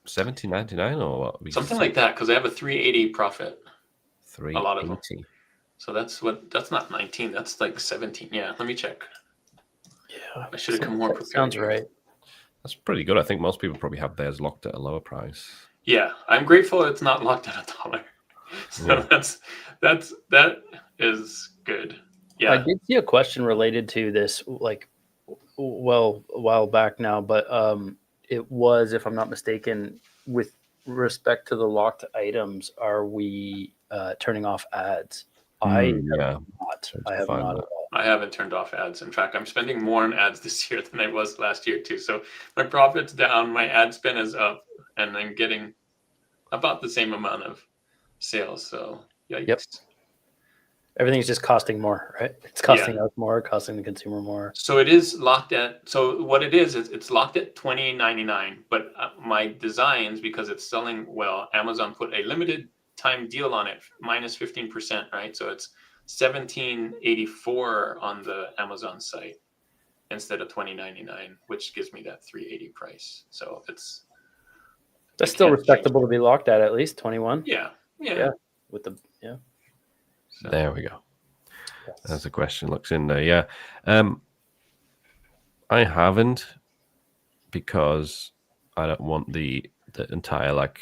$17.99 or what? Something like that, because I have a 380 profit. 380. A lot of them. So that's not 19, that's like 17. Yeah, let me check. Yeah, I should have come more prepared. Sounds right. That's pretty good. I think most people probably have theirs locked at a lower price. Yeah, I'm grateful it's not locked at $1. So that is good. Yeah, I did see a question related to this, like, well, a while back now, but it was, if I'm not mistaken, with respect to the locked items, are we turning off ads? I have not at all. I haven't turned off ads. In fact, I'm spending more on ads this year than I was last year too. So my profit's down, my ad spend is up, and I'm getting about the same amount of sales. So yikes. Yep. Everything's just costing more, right? It's costing us more, costing the consumer more. So it is locked at, so what it is it's locked at $20.99, but my designs, because it's selling well, Amazon put a limited time deal on it, minus 15%, right? So it's $17.84 on the Amazon site instead of $20.99, which gives me that $380 price. So that's still respectable to be locked at least 21. Yeah. With the So, there we go. As the question looks in there. Yeah. I haven't, because I don't want the entire like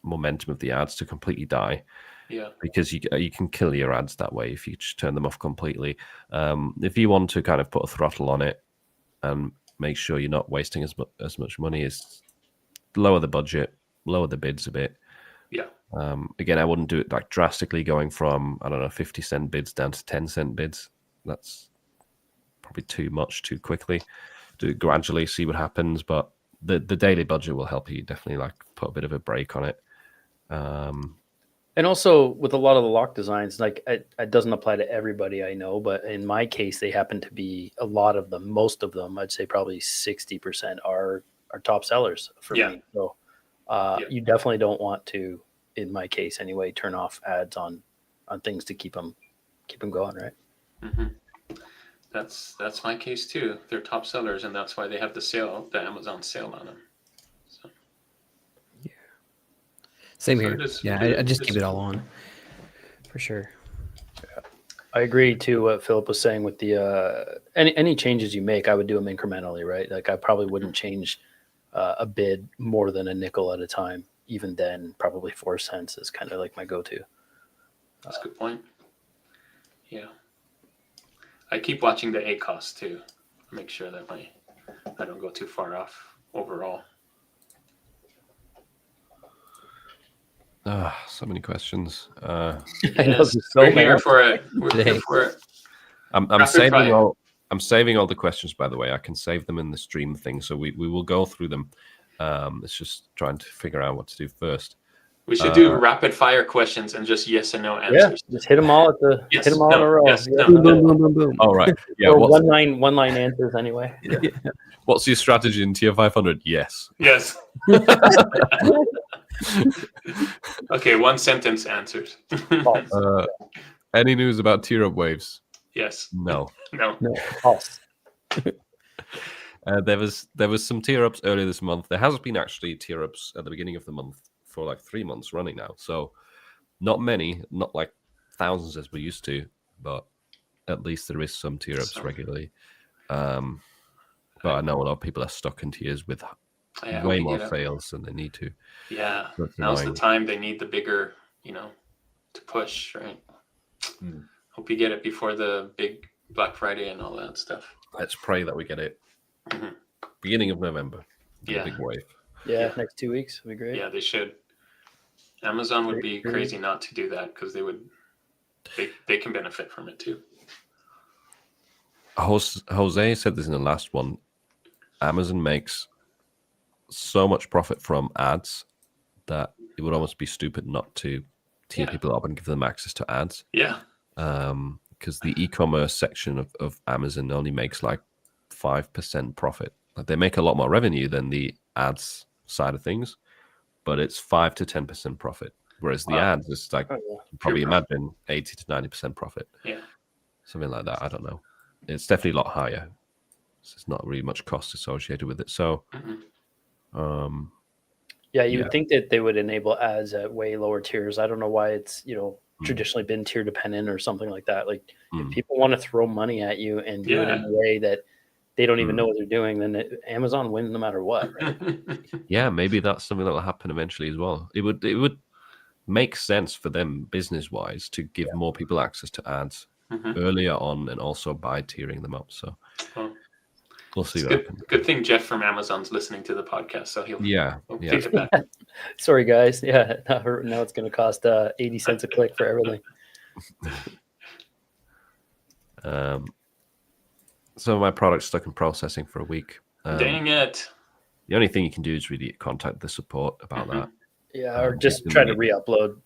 momentum of the ads to completely die. Yeah. Because you can kill your ads that way if you just turn them off completely. If you want to kind of put a throttle on it and make sure you're not wasting as much money, is lower the budget, lower the bids a bit. Yeah. Again, I wouldn't do it like drastically going from, I don't know, 50-cent bids down to 10-cent bids. That's probably too much too quickly. Do it gradually, see what happens. But the daily budget will help you definitely like put a bit of a break on it. And also with a lot of the lock designs, like it doesn't apply to everybody I know, but in my case, they happen to be a lot of them, most of them, I'd say probably 60% are top sellers for me. So you definitely don't want to, in my case anyway, turn off ads on things to keep them going, right? Mm-hmm. That's my case too. They're top sellers, and that's why they have the Amazon sale on them. So. Yeah. Same here. I just keep it all on, for sure. Yeah. I agree to what Philip was saying with the any changes you make, I would do them incrementally, right? Like I probably wouldn't change a bid more than a nickel at a time. Even then, probably 4 cents is kind of like my go-to. That's a good point. Yeah. I keep watching the ACOS too. Make sure that I don't go too far off overall. So many questions. Yes, we're here for it. We're here for it. I'm saving all the questions, by the way. I can save them in the stream thing, so we will go through them. It's just trying to figure out what to do first. We should do rapid fire questions and just yes and no answers. Yeah, just hit them all hit them all in a row. Yes, yeah. Boom, boom, boom, boom, boom. All right. Yeah. Or one line answers anyway. Yeah. What's your strategy in tier 500? Yes. Yes. Okay, 1 sentence answers. Any news about tier up waves? Yes. No. False. There was some tier ups earlier this month. There has been actually tier ups at the beginning of the month for like 3 months running now. So not many, not like thousands as we used to, but at least there is some tier ups regularly. But I know a lot of people are stuck in tiers with way more fails than they need to. Yeah, now's the time they need the bigger, to push, right? Hope you get it before the big Black Friday and all that stuff. Let's pray that we get it. Beginning of November. A big wave. Yeah, next 2 weeks would be great. Yeah, they should. Amazon would be crazy not to do that because they can benefit from it too. Jose said this in the last one. Amazon makes so much profit from ads that it would almost be stupid not to tier people up and give them access to ads. Yeah. Because the e-commerce section of Amazon only makes like 5% profit. Like they make a lot more revenue than the ads side of things, but it's 5 to 10% profit. Whereas the ads is like probably imagine 80 to 90% profit. Yeah. Something like that. I don't know. It's definitely a lot higher. So there's not really much cost associated with it. So you would think that they would enable ads at way lower tiers. I don't know why it's, traditionally been tier dependent or something like that. Like if people want to throw money at you and do it in a way that they don't even know what they're doing, then Amazon wins no matter what. Right? Yeah, maybe that's something that will happen eventually as well. It would make sense for them business wise to give more people access to ads earlier on and also by tiering them up. So we'll see what happens. Good thing Jeff from Amazon's listening to the podcast, so he'll take it back. Sorry, guys. Yeah, now it's going to cost 80 cents a click for everything. Some of my products stuck in processing for a week. Dang it. The only thing you can do is really contact the support about that. Yeah, or just try to re-upload.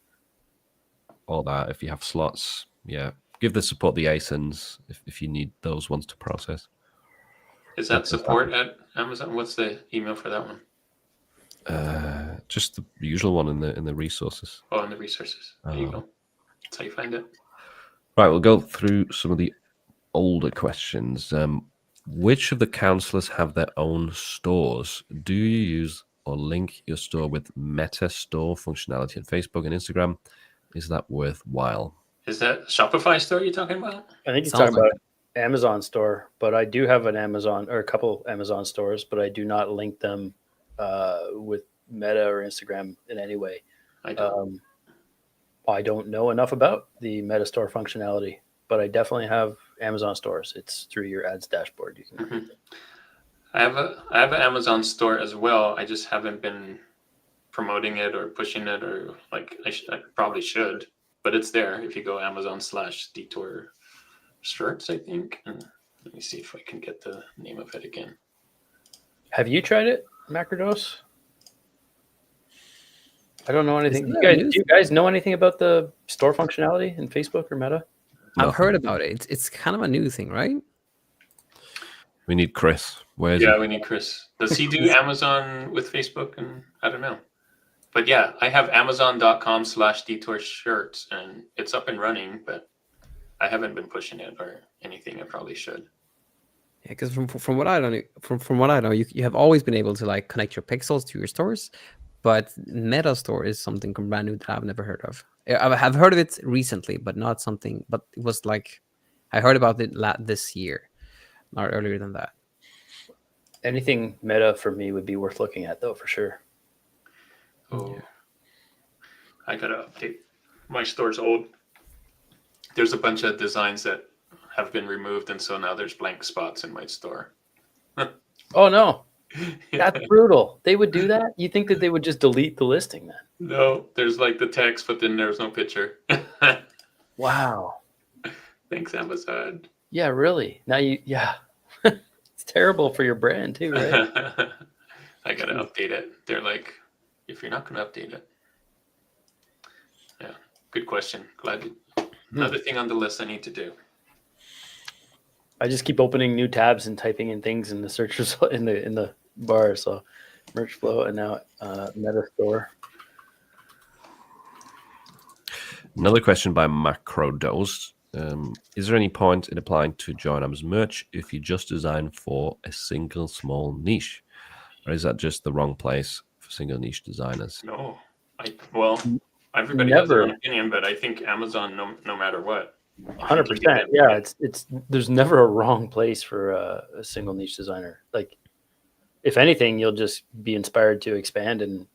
All that. If you have slots, give the support the ASINs if you need those ones to process. Is that support at Amazon? What's the email for that one? Just the usual one in the resources. Oh, in the resources. There you go. That's how you find it. Right, we'll go through some of the older questions. Which of the counselors have their own stores? Do you use or link your store with Meta store functionality on Facebook and Instagram? Is that worthwhile? Is that Shopify store you're talking about? I think you're talking about Amazon store, but I do have an Amazon or a couple Amazon stores, but I do not link them with Meta or Instagram in any way. I don't know enough about the Meta store functionality, but I definitely have Amazon stores. It's through your ads dashboard. You can I have an Amazon store as well. I just haven't been promoting it or pushing it, or like I probably should, but it's there if you go Amazon/Detour shirts, I think. And let me see if I can get the name of it again. Have you tried it, Macrodose? I don't know anything. Do you guys know anything about the store functionality in Facebook or Meta? No. I've heard about it. It's kind of a new thing, right? We need Chris. Where is he? Yeah, we need Chris. Does he do Amazon with Facebook? And I don't know. But yeah, I have Amazon.com/Detour shirts, and it's up and running, but I haven't been pushing it or anything. I probably should. Yeah, because from what I know, you have always been able to like connect your pixels to your stores, but Meta Store is something brand new that I've never heard of. I have heard of it recently, but not something. But it was like I heard about it this year, not earlier than that. Anything Meta for me would be worth looking at, though, for sure. Oh, yeah. I gotta update. My store's old. There's a bunch of designs that have been removed, and so now there's blank spots in my store. Oh no, that's brutal. They would do that? You think that they would just delete the listing then? No, there's like the text, but then there's no picture. Wow. Thanks, Amazon. Yeah, really. Now it's terrible for your brand too, right? I gotta update it. They're like, if you're not gonna update it. Yeah, good question. Glad. Another thing on the list I need to do. I just keep opening new tabs and typing in things in the search result in the bar. So merch flow and now Meta Store. Another question by Macrodose. Is there any point in applying to join Amazon merch if you just design for a single small niche? Or is that just the wrong place for single niche designers? No. Everybody has their own opinion, but I think Amazon, no matter what. 100%. Yeah, it's there's never a wrong place for a single niche designer. Like, if anything, you'll just be inspired to expand and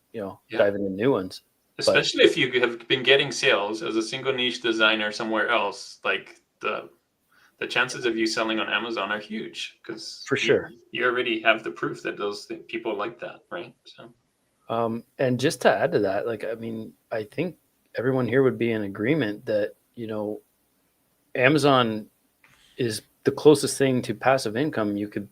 dive into new ones. Especially if you have been getting sales as a single niche designer somewhere else, like the chances of you selling on Amazon are huge because for sure you already have the proof that those people like that, right? So, and just to add to that, like, I mean, I think everyone here would be in agreement that Amazon is the closest thing to passive income you could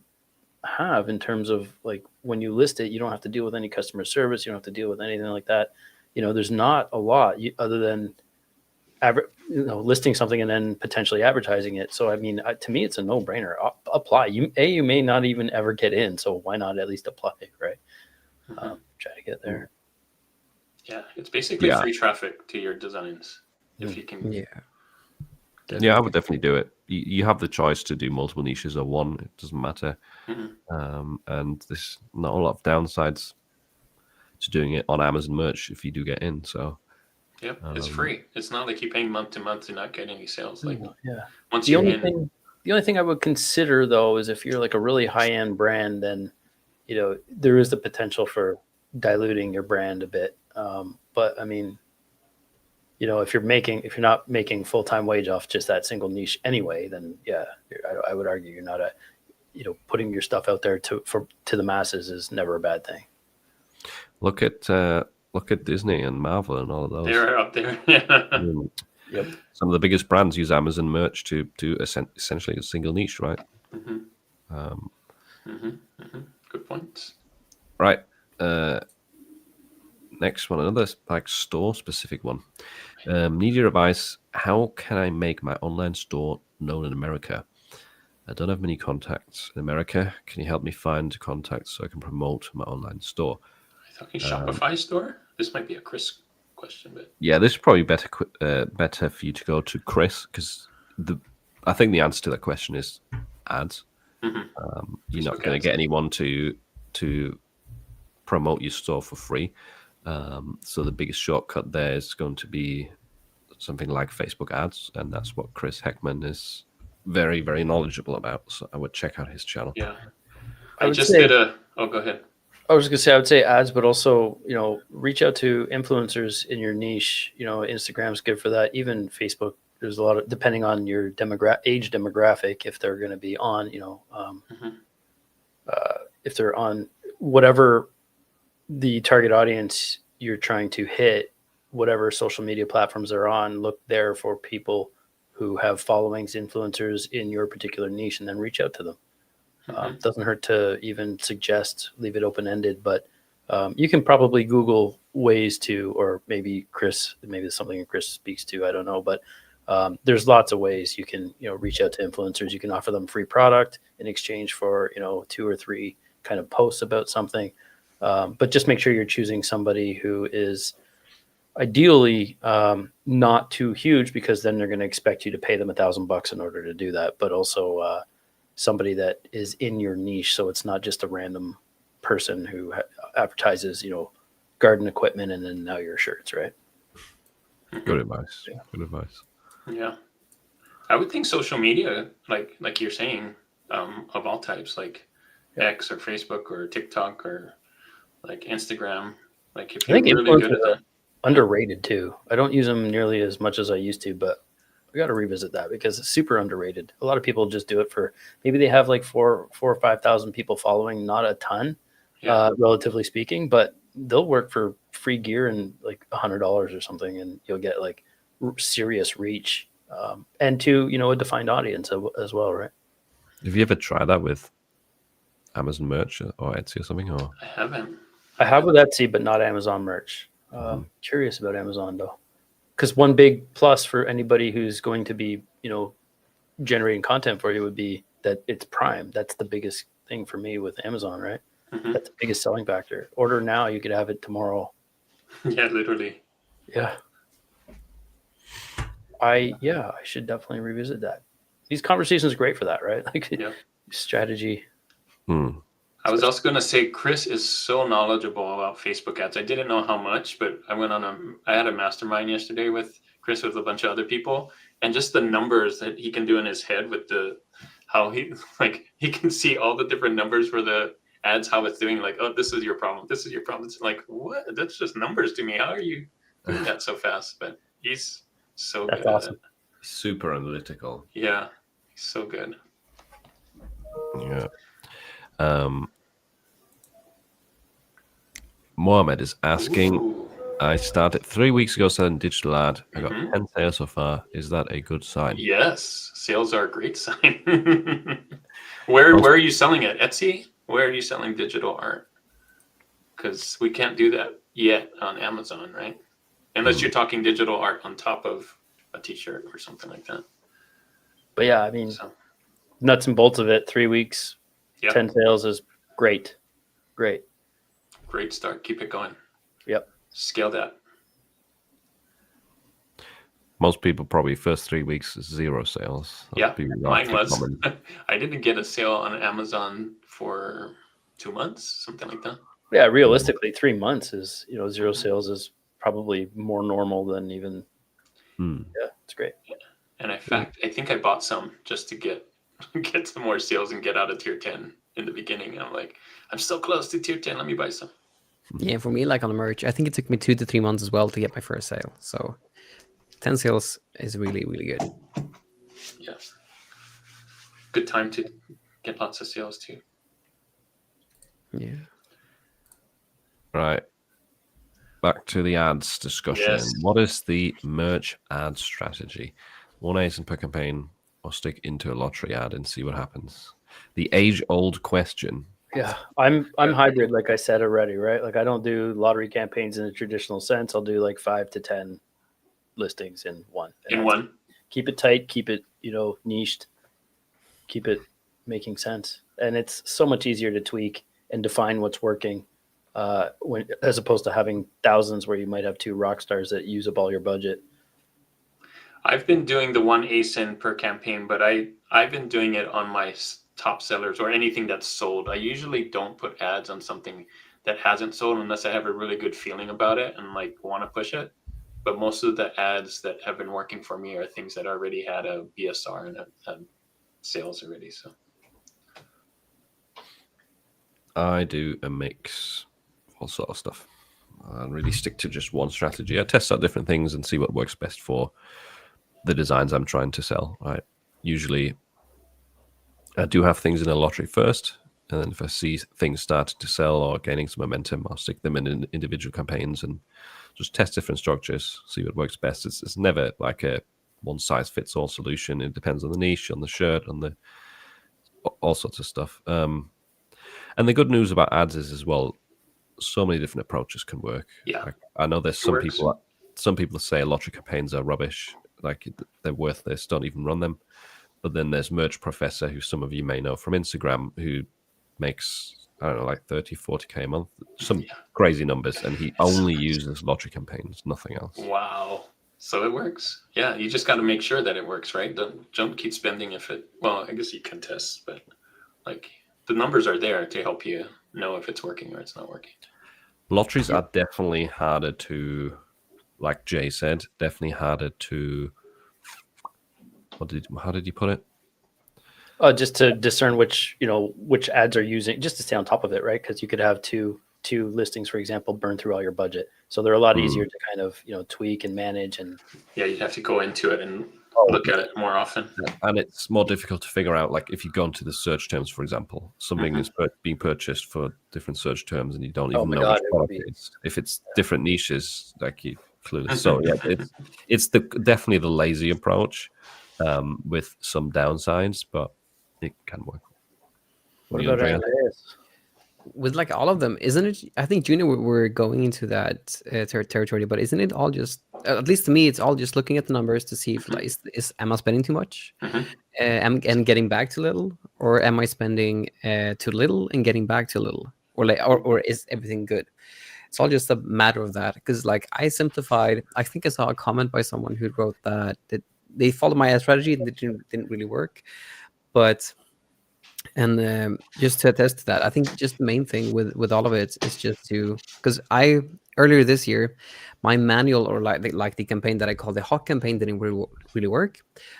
have in terms of like when you list it, you don't have to deal with any customer service, you don't have to deal with anything like that. There's not a lot other than listing something and then potentially advertising it. So, I mean, to me, it's a no-brainer. Apply. You may not even ever get in, so why not at least apply, right? Try to get there. Yeah, it's basically free traffic to your designs if you can. Yeah. Yeah, I would definitely do it. You have the choice to do multiple niches or one. It doesn't matter. And there's not a lot of downsides to doing it on Amazon merch if you do get in. So, yep, it's free. It's not like you're paying month to month to not get any sales. Like, once the only thing I would consider though is if you're like a really high end brand, then there is the potential for diluting your brand a bit. But I mean, if you're not making full-time wage off just that single niche anyway, then I would argue you're not putting your stuff out there to the masses is never a bad thing. Look at Disney and Marvel and all of those. They're up there. Yep. Some of the biggest brands use Amazon merch to essentially a single niche, right? Good points. Right. Next one, another like store specific one. Need your advice. How can I make my online store known in America? I don't have many contacts in America. Can you help me find contacts so I can promote my online store? Are you talking Shopify store? This might be a Chris question, but yeah, this is probably better for you to go to Chris because I think the answer to that question is ads. You're not going to get anyone to promote your store for free. So the biggest shortcut there is going to be something like Facebook ads, and that's what Chris Heckman is very, very knowledgeable about. So I would check out his channel. Yeah, I just did a. Oh, go ahead. I was going to say I would say ads, but also reach out to influencers in your niche. Instagram's good for that. Even Facebook. There's a lot of depending on your age demographic if they're going to be on. If they're on whatever the target audience you're trying to hit, whatever social media platforms they're on, look there for people who have followings, influencers in your particular niche, and then reach out to them. Doesn't hurt to even suggest, leave it open-ended, but you can probably Google ways to, or maybe it's something Chris speaks to, I don't know, but there's lots of ways you can, reach out to influencers. You can offer them free product in exchange for, 2 or 3 kind of posts about something. But just make sure you're choosing somebody who is ideally not too huge, because then they're going to expect you to pay them $1,000 in order to do that. But also somebody that is in your niche, so it's not just a random person who advertises, garden equipment and then now your shirts, right? Good advice. Yeah. Good advice. Yeah, I would think social media, like you're saying, of all types, like X or Facebook or TikTok or like Instagram. Like if you're really good at that. Underrated too. I don't use them nearly as much as I used to, but we got to revisit that because it's super underrated. A lot of people just do it for, maybe they have like 4,000 or 5,000 people following, not a ton, relatively speaking, but they'll work for free gear and like $100 or something, and you'll get like serious reach, and to, a defined audience as well, right? Have you ever tried that with Amazon merch or Etsy or something? Or I haven't. I have with Etsy, but not Amazon merch. Curious about Amazon though, because one big plus for anybody who's going to be, generating content for you would be that it's Prime. That's the biggest thing for me with Amazon, right? That's the biggest selling factor. Order now, you could have it tomorrow. Yeah, literally. Yeah. I should definitely revisit that. These conversations are great for that, right? Like strategy. I was also going to say, Chris is so knowledgeable about Facebook ads. I didn't know how much, but I had a mastermind yesterday with Chris, with a bunch of other people, and just the numbers that he can do in his head with how he can see all the different numbers for the ads, how it's doing, like, oh, this is your problem. This is your problem. It's like, what? That's just numbers to me. How are you doing that so fast? But he's so good at it. Super analytical. Yeah, he's so good. Yeah. Mohammed is asking, I started 3 weeks ago selling digital ad. I got 10 sales so far. Is that a good sign? Yes, sales are a great sign. Where are you selling it? Etsy? Where are you selling digital art? Because we can't do that yet on Amazon, right? Unless you're talking digital art on top of a t-shirt or something like that. But yeah, I mean, nuts and bolts of it, 3 weeks, 10 sales is great. Great start. Keep it going. Yep. Scale that. Most people probably first 3 weeks 0 sales. Mine was. I didn't get a sale on Amazon for 2 months, something like that. Yeah, realistically, 3 months is 0 sales is probably more normal than even. Yeah, it's great. And in fact, I think I bought some just to get some more sales and get out of tier 10 in the beginning. I'm like, I'm so close to tier 10. Let me buy some. Yeah, for me, like on the merch, I think it took me 2 to 3 months as well to get my first sale. So 10 sales is really, really good. Yeah. Good time to get lots of sales too. Yeah. Right. Back to the ads discussion. Yes. What is the merch ad strategy? 1 ASIN per campaign, or stick into a lottery ad and see what happens? The age-old question. Yeah, I'm hybrid, like I said already, right? Like I don't do lottery campaigns in a traditional sense. I'll do like 5 to 10 listings in one. Keep it tight, keep it, niched, keep it making sense. And it's so much easier to tweak and define what's working as opposed to having thousands where you might have 2 rock stars that use up all your budget. I've been doing the 1 ASIN per campaign, but I've been doing it on my top sellers or anything that's sold. I usually don't put ads on something that hasn't sold unless I have a really good feeling about it and like want to push it. But most of the ads that have been working for me are things that already had a BSR and had sales already. So I do a mix, all sort of stuff. I really stick to just one strategy. I test out different things and see what works best for the designs I'm trying to sell. Usually I do have things in a lottery first, And then if I see things starting to sell or gaining some momentum, I'll stick them in individual campaigns and just test different structures, see what works best. It's never like a one-size-fits-all solution. It depends on the niche, on the shirt, on the all sorts of stuff. And the good news about ads is as well, so many different approaches can work. Yeah, like, I know there's some people say lottery campaigns are rubbish, like they're worthless, don't even run them. But then there's Merch Professor, who some of you may know from Instagram, who makes, I don't know, like 30, 40K a month, some crazy numbers, and he only uses lottery campaigns, nothing else. Wow. So it works. Yeah, you just got to make sure that it works, right? Don't keep spending if it, well, I guess you can test, but like the numbers are there to help you know if it's working or it's not working. Lotteries are definitely harder to, like Jay said, definitely harder to, how did you put it? Just to discern which ads are using, just to stay on top of it, right? Because you could have two listings, for example, burn through all your budget. So they're a lot easier to kind of tweak and manage. And yeah, you'd have to go into it and look at it more often. And it's more difficult to figure out, like if you go into the search terms, for example, something is being purchased for different search terms and you don't even know which product it is. If it's different niches, like you clueless. So yeah, it's definitely the lazy approach with some downsides, but it can work. What about Andreas? With like all of them, isn't it? I think Junior, we're going into that territory, but isn't it all just, at least to me, it's all just looking at the numbers to see if like, am I spending too much and getting back too little, or am I spending too little and getting back too little, or is everything good? It's all just a matter of that, because like I simplified. I think I saw a comment by someone who wrote that they followed my ad strategy and it didn't really work, but. And just to attest to that, I think just the main thing with all of it is just to, because earlier this year, my manual, or like the campaign that I call the hot campaign, didn't really work.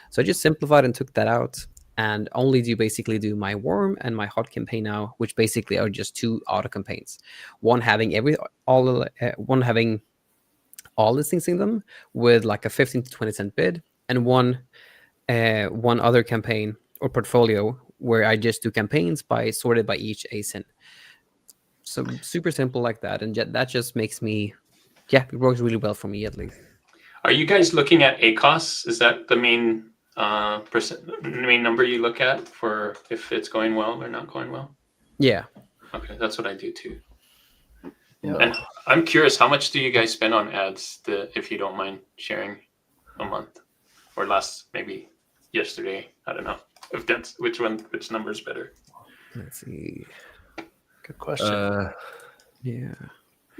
So I just simplified and took that out and only basically do my warm and my hot campaign now, which basically are just two auto campaigns. One having all listings in them with like a 15 to 20 cent bid, and one other campaign or portfolio where I just do campaigns sorted by each ASIN. So super simple like that. And that just makes me, it works really well for me at least. Are you guys looking at ACOS? Is that the main main number you look at for if it's going well or not going well? Yeah. Okay, that's what I do too. Yeah. And I'm curious, how much do you guys spend on ads, if you don't mind sharing, a month? Or maybe yesterday, I don't know. If that's which number is better? Let's see. Good question. Yeah.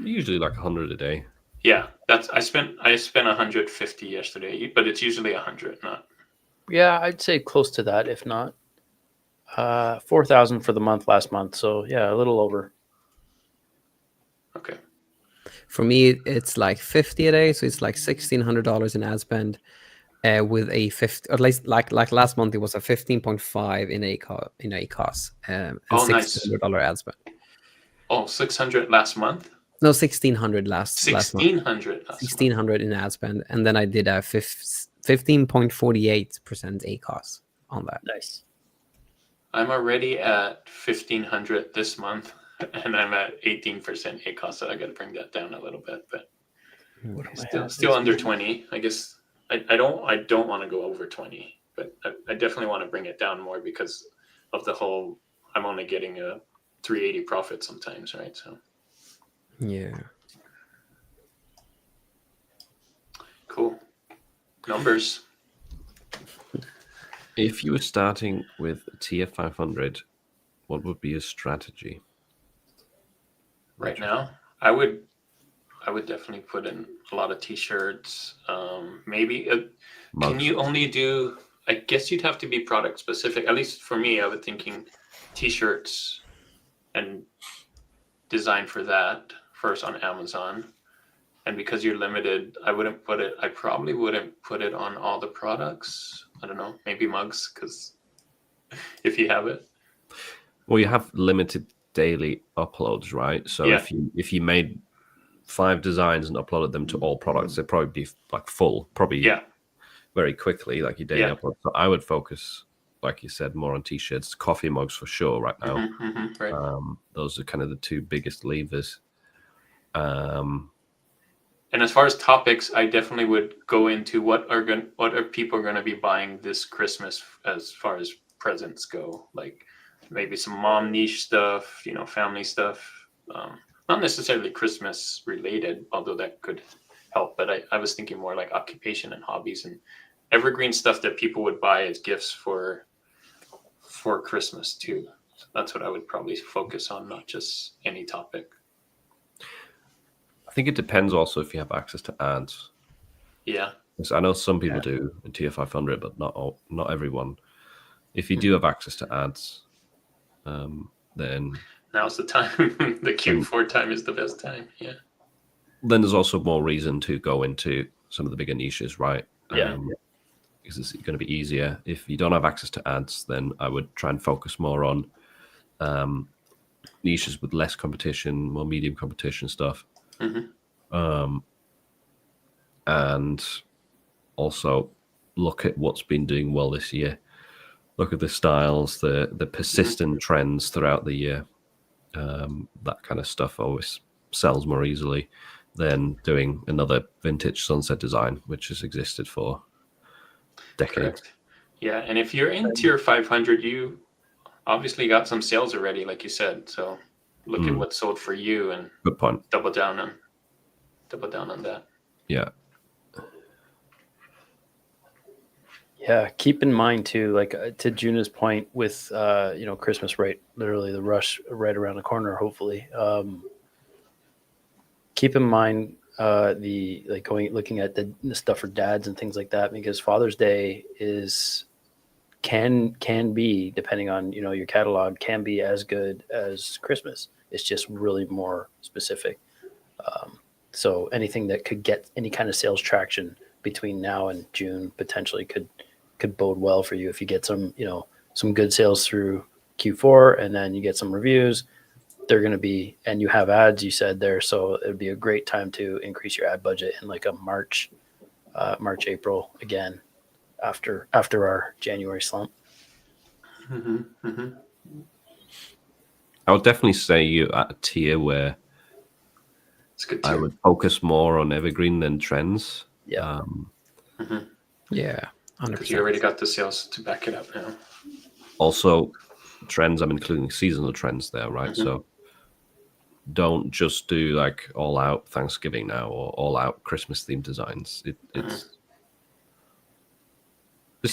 Usually like 100 a day. Yeah, I spent 150 yesterday, but it's usually 100, not. Yeah, I'd say close to that, if not. 4,000 for the month last month, so yeah, a little over. Okay. For me, it's like 50 a day, so it's like $1,600 in ad spend. With a 50, or at least like last month, it was a 15.5 in ACOS, and $1,600 ad spend. Oh, 600 last month? No, 1,600 last 1,600. 1,600 in ad spend, and then I did a 15.48% ACOS on that. Nice. I'm already at 1,500 this month, and I'm at 18% ACOS, so I got to bring that down a little bit, but still under 20, I guess. I don't want to go over 20, but I definitely want to bring it down more because of the whole, I'm only getting a 380 profit sometimes, right? So yeah. Cool. Numbers. If you were starting with tier 500, what would be your strategy? Right now, I would definitely put in a lot of t-shirts. Maybe can you only do? I guess you'd have to be product specific. At least for me, I was thinking t-shirts and design for that first on Amazon. And because you're limited, I probably wouldn't put it on all the products. I don't know, maybe mugs, because if you have it. Well, you have limited daily uploads, right? So if you made 5 designs and uploaded them to all products, they'd probably be like full, very quickly, like your daily upload. So I would focus like you said, more on t-shirts, coffee mugs for sure right now. Right. Those are kind of the two biggest levers. And as far as topics, I definitely would go into what are people going to be buying this Christmas as far as presents go. Like maybe some mom niche stuff, family stuff. Not necessarily Christmas related, although that could help. But I was thinking more like occupation and hobbies and evergreen stuff that people would buy as gifts for Christmas too. So that's what I would probably focus on, not just any topic. I think it depends also if you have access to ads. Yeah. Because I know some people do in Tier 500, but not everyone. If you do have access to ads, then now's the time. The Q4 time is the best time. Yeah. Then there's also more reason to go into some of the bigger niches, right? Yeah. Because it's going to be easier. If you don't have access to ads, then I would try and focus more on niches with less competition, more medium competition stuff. And also look at what's been doing well this year. Look at the styles, the persistent trends throughout the year. That kind of stuff always sells more easily than doing another vintage sunset design, which has existed for decades. Correct. Yeah, and if you're in Tier 500, you obviously got some sales already, like you said. So look at what sold for you and good point. Double down on that. Yeah. Yeah, keep in mind too, like to Juna's point with Christmas, right? Literally the rush right around the corner. Hopefully, keep in mind looking at the stuff for dads and things like that, because Father's Day can be, depending on your catalog, can be as good as Christmas. It's just really more specific. So anything that could get any kind of sales traction between now and June potentially could bode well for you if you get some good sales through Q4, and then you get some reviews. They're going to be, and you have ads, you said there, so it would be a great time to increase your ad budget in like a March, April again, after our January slump. I would definitely say you're at a tier where it's a good tier. I would focus more on evergreen than trends. Yeah. Yeah. 100%. Because you already got the sales to back it up now. Also, trends, I'm including seasonal trends there, right? So don't just do like all out Thanksgiving now or all out Christmas themed designs. It's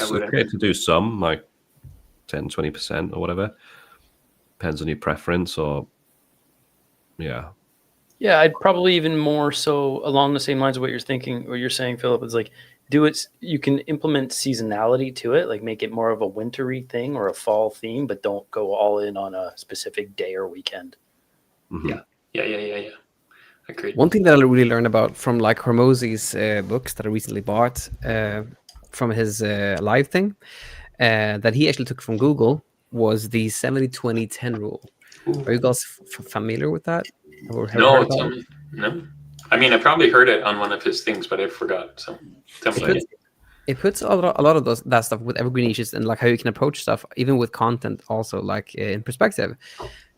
okay to do some, like 10, 20% or whatever. Depends on your preference or yeah. Yeah, I'd probably even more so along the same lines of what you're thinking, or you're saying, Philip, is like do it. You can implement seasonality to it, like make it more of a wintry thing or a fall theme, but don't go all in on a specific day or weekend. Yeah. Agreed. One thing that I really learned about from like Hormozy's books that I recently bought from his live thing that he actually took from Google was the 70-20-10 rule. Are you guys familiar with that? No, tell me. No. I mean, I probably heard it on one of his things, but I forgot. So tell me. It puts a lot of that stuff with evergreen niches and like how you can approach stuff, even with content, also like in perspective.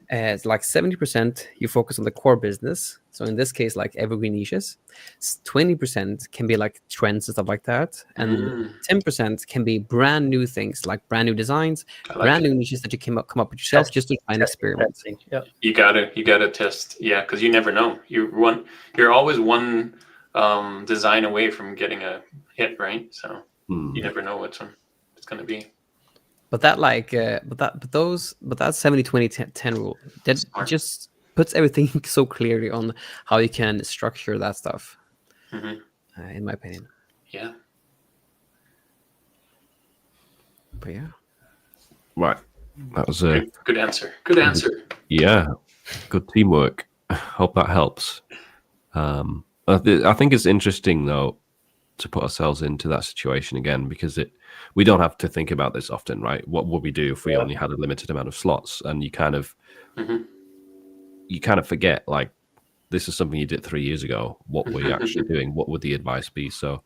It's like 70% you focus on the core business. So in this case, like evergreen niches, 20% can be like trends and stuff like that. And 10% can be brand new things, like brand new designs, brand new niches that you come up with yourself just to try and experiment. Yeah. You gotta test. Yeah. Cause you never know. You're always one design away from getting a hit, right? So you never know which one it's going to be. But that that 70-20-10 rule that just puts everything so clearly on how you can structure that stuff. In my opinion. Yeah. But yeah. Right. That was a good answer. Good answer. Yeah. Good teamwork. Hope that helps. I think it's interesting though to put ourselves into that situation again, because we don't have to think about this often, right? What would we do if we only had a limited amount of slots? And you kind of forget, like, this is something you did 3 years ago. What were you actually doing? What would the advice be? So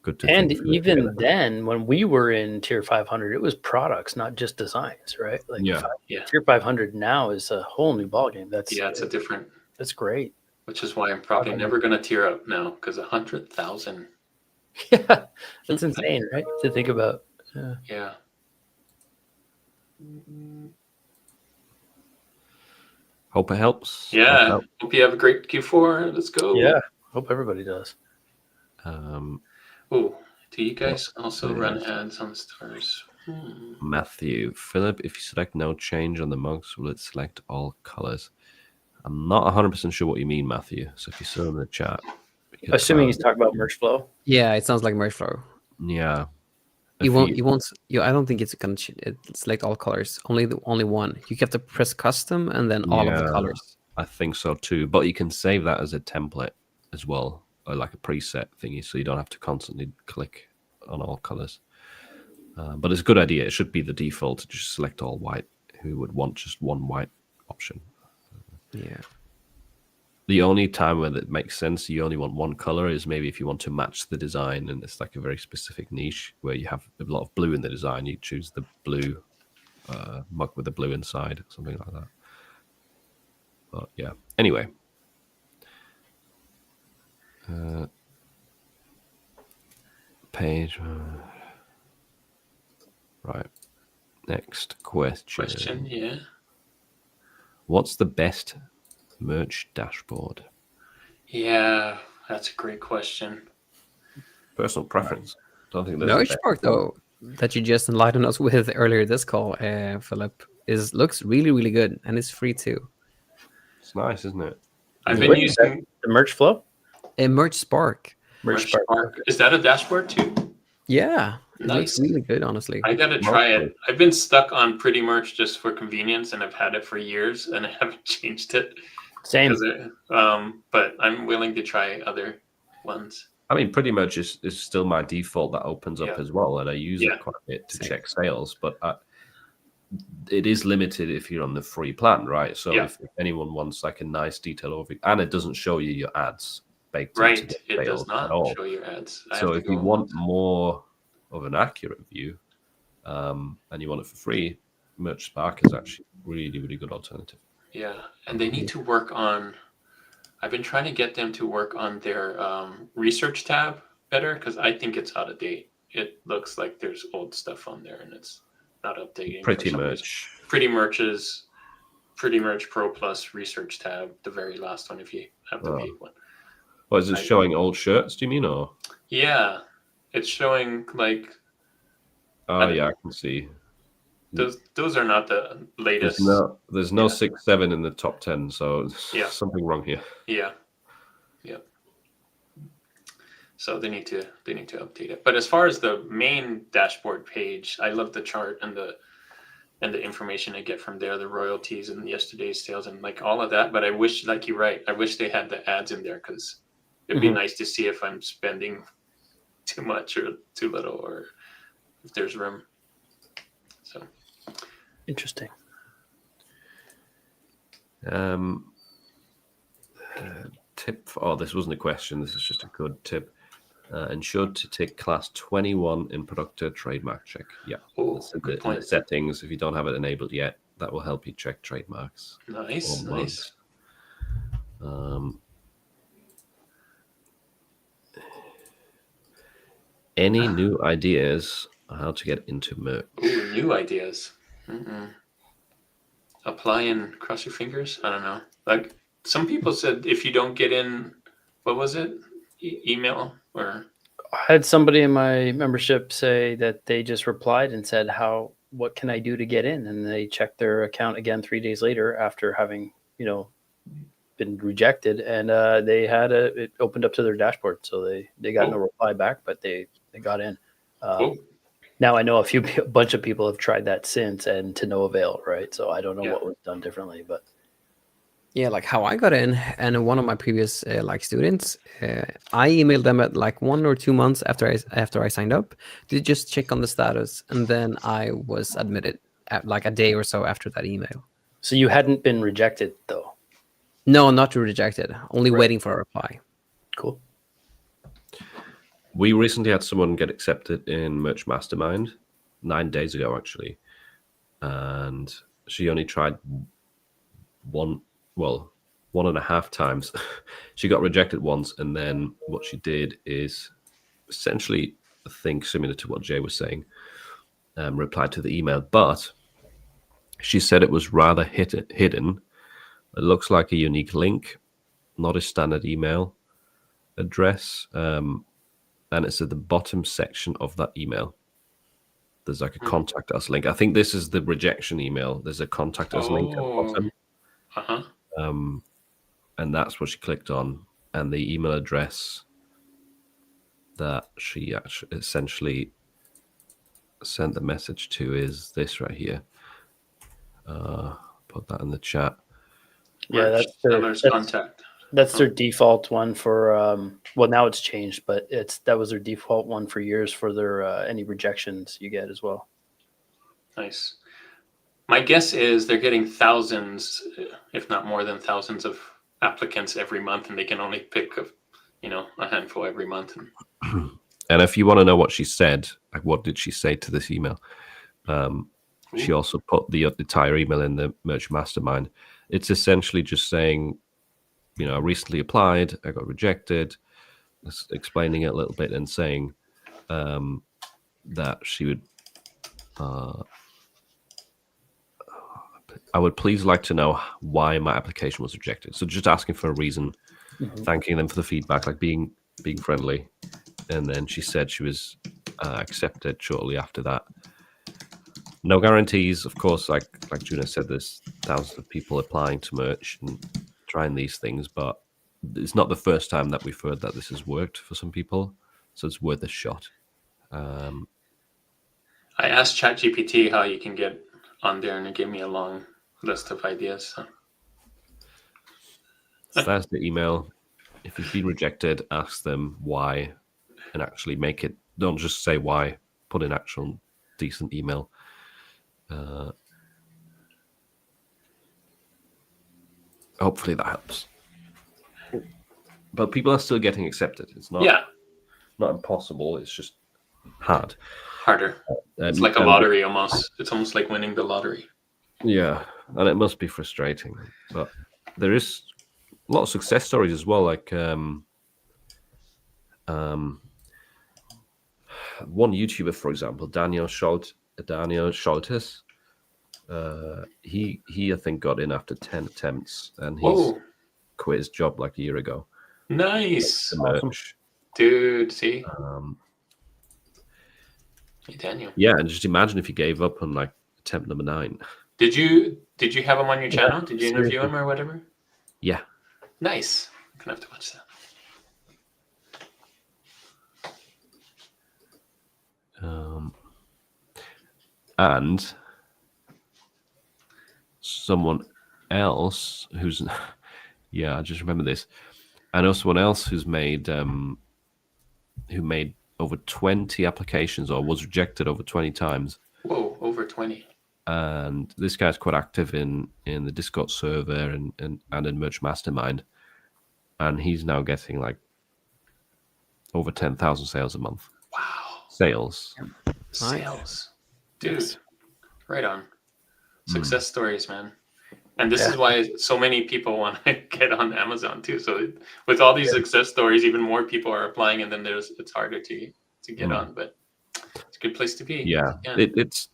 good to And think through it even together. then, when we were in tier 500, it was products, not just designs, right? Like tier 500 now is a whole new ballgame. It's a different. That's great. Which is why I'm probably never going to tier up now, because 100,000. Yeah, that's insane, right? To think about. Yeah. Hope it helps. Yeah. Hope you have a great Q4. Let's go. Yeah. Hope everybody does. Do you guys also run ads on stars? Matthew, Philip, if you select no change on the mugs, will it select all colors? I'm not 100% sure what you mean, Matthew. So if you saw in the chat, assuming he's talking about merge flow. Yeah, it sounds like merge flow. Yeah. You won't. I don't think it's gonna select all colors. Only one. You have to press custom and then all of the colors. I think so too. But you can save that as a template as well, or like a preset thingy, so you don't have to constantly click on all colors. But it's a good idea. It should be the default to just select all white. Who would want just one white option? Yeah. The only time where that makes sense, you only want one color, is maybe if you want to match the design and it's like a very specific niche where you have a lot of blue in the design. You choose the blue mug with the blue inside, something like that. But yeah. Anyway. Page. Right. Next question. Yeah. What's the best merch dashboard? Yeah, that's a great question. Personal preference. Don't think there's merch part though that you just enlightened us with earlier this call, Philip, looks really, really good, and it's free too. It's nice, isn't it? I've been using the merch flow. Merch Spark. Merch Spark. Is that a dashboard too? Yeah, nice. It looks really good, honestly. I gotta try it. I've been stuck on Pretty Merch just for convenience, and I've had it for years, and I haven't changed it. Same. But I'm willing to try other ones. I mean, Pretty Merch is still my default that opens up as well, and I use it quite a bit to check sales. But it is limited if you're on the free plan, right? So if anyone wants like a nice detail overview, and it doesn't show you your ads baked into the it sales does not at all. show your ads. So if you want more of an accurate view, and you want it for free, Merch Spark is actually really, really good alternative. Yeah, and they need to work on. I've been trying to get them to work on their research tab better, because I think it's out of date. It looks like there's old stuff on there, and it's not updating. Pretty Merch. Pretty Merch Pro Plus research tab, the very last one, if you have the paid one. Well, is it showing old shirts, do you mean, or? Yeah, it's showing like. Oh yeah, I can see. Those are not the latest. There's no 6-7 in the top 10, so something wrong here. Yeah. So they need to update it. But as far as the main dashboard page, I love the chart and the information I get from there, the royalties and yesterday's sales and like all of that. But I wish, like you're right, I wish they had the ads in there, because it'd be nice to see if I'm spending too much or too little, or if there's room. So interesting. Tip. This wasn't a question. This is just a good tip. Ensure to take class 21 in Producta trademark check. Yeah. Oh, good point. In the settings, if you don't have it enabled yet, that will help you check trademarks. Nice. Any new ideas on how to get into merch? Ooh, new ideas. Apply and cross your fingers. I don't know. Like some people said, if you don't get in, what was it? Email or? I had somebody in my membership say that they just replied and said, what can I do to get in? And they checked their account again 3 days later after having, been rejected, and it opened up to their dashboard. So they got no reply back, but they got in. Now I know a bunch of people have tried that since, and to no avail, right? So I don't know what was done differently, but yeah, like how I got in, and one of my previous students, I emailed them at like 1 or 2 months after I signed up to just check on the status, and then I was admitted at like a day or so after that email. So you hadn't been rejected though? No, not rejected. Only waiting for a reply. Cool. We recently had someone get accepted in Merch Mastermind 9 days ago, actually. And she only tried one and a half times. She got rejected once. And then what she did is essentially a thing similar to what Jay was saying, replied to the email. But she said it was rather hidden. It looks like a unique link, not a standard email address. And it's at the bottom section of that email. There's like a contact us link. I think this is the rejection email. There's a contact us link at the bottom. And that's what she clicked on. And the email address that she actually essentially sent the message to is this right here. Put that in the chat. Yeah, that's their contact. That's their default one for well, now it's changed, but that was their default one for years for their any rejections you get as well. Nice. My guess is they're getting thousands, if not more than thousands, of applicants every month, and they can only pick a handful every month. And if you want to know what she said, like what did she say to this email? She also put the entire email in the Merch Mastermind. It's essentially just saying, I recently applied, I got rejected, explaining it a little bit and saying that she would, I would please like to know why my application was rejected. So just asking for a reason, thanking them for the feedback, like being friendly. And then she said she was accepted shortly after that. No guarantees, of course, like Juna said, there's thousands of people applying to Merch and trying these things, but it's not the first time that we've heard that this has worked for some people, so it's worth a shot. I asked ChatGPT how you can get on there, and it gave me a long list of ideas. So that's the email. If you've been rejected, ask them why, and actually make it. Don't just say why. Put an actual decent email. Hopefully that helps. But people are still getting accepted. It's not impossible. It's just harder. It's like a lottery almost. It's almost like winning the lottery. Yeah, and it must be frustrating. But there is a lot of success stories as well. Like one YouTuber, for example, Daniel Scholtes. He I think got in after 10 attempts, and he's quit his job like a year ago. Nice, dude. See, hey, Daniel. Yeah, and just imagine if he gave up on like attempt number 9. Did you have him on your channel? Did you interview him or whatever? Yeah. Nice. I'm gonna have to watch that. And someone else who's I just remember this. I know someone else who made over 20 applications or was rejected over 20 times. Whoa, over 20. And this guy's quite active in the Discord server and in Merch Mastermind. And he's now getting like over 10,000 sales a month. Wow. Sales. Dude, right on. Success stories, man. And this is why so many people want to get on Amazon too. So with all these success stories, even more people are applying, and then it's harder to get on. But it's a good place to be. Yeah, it's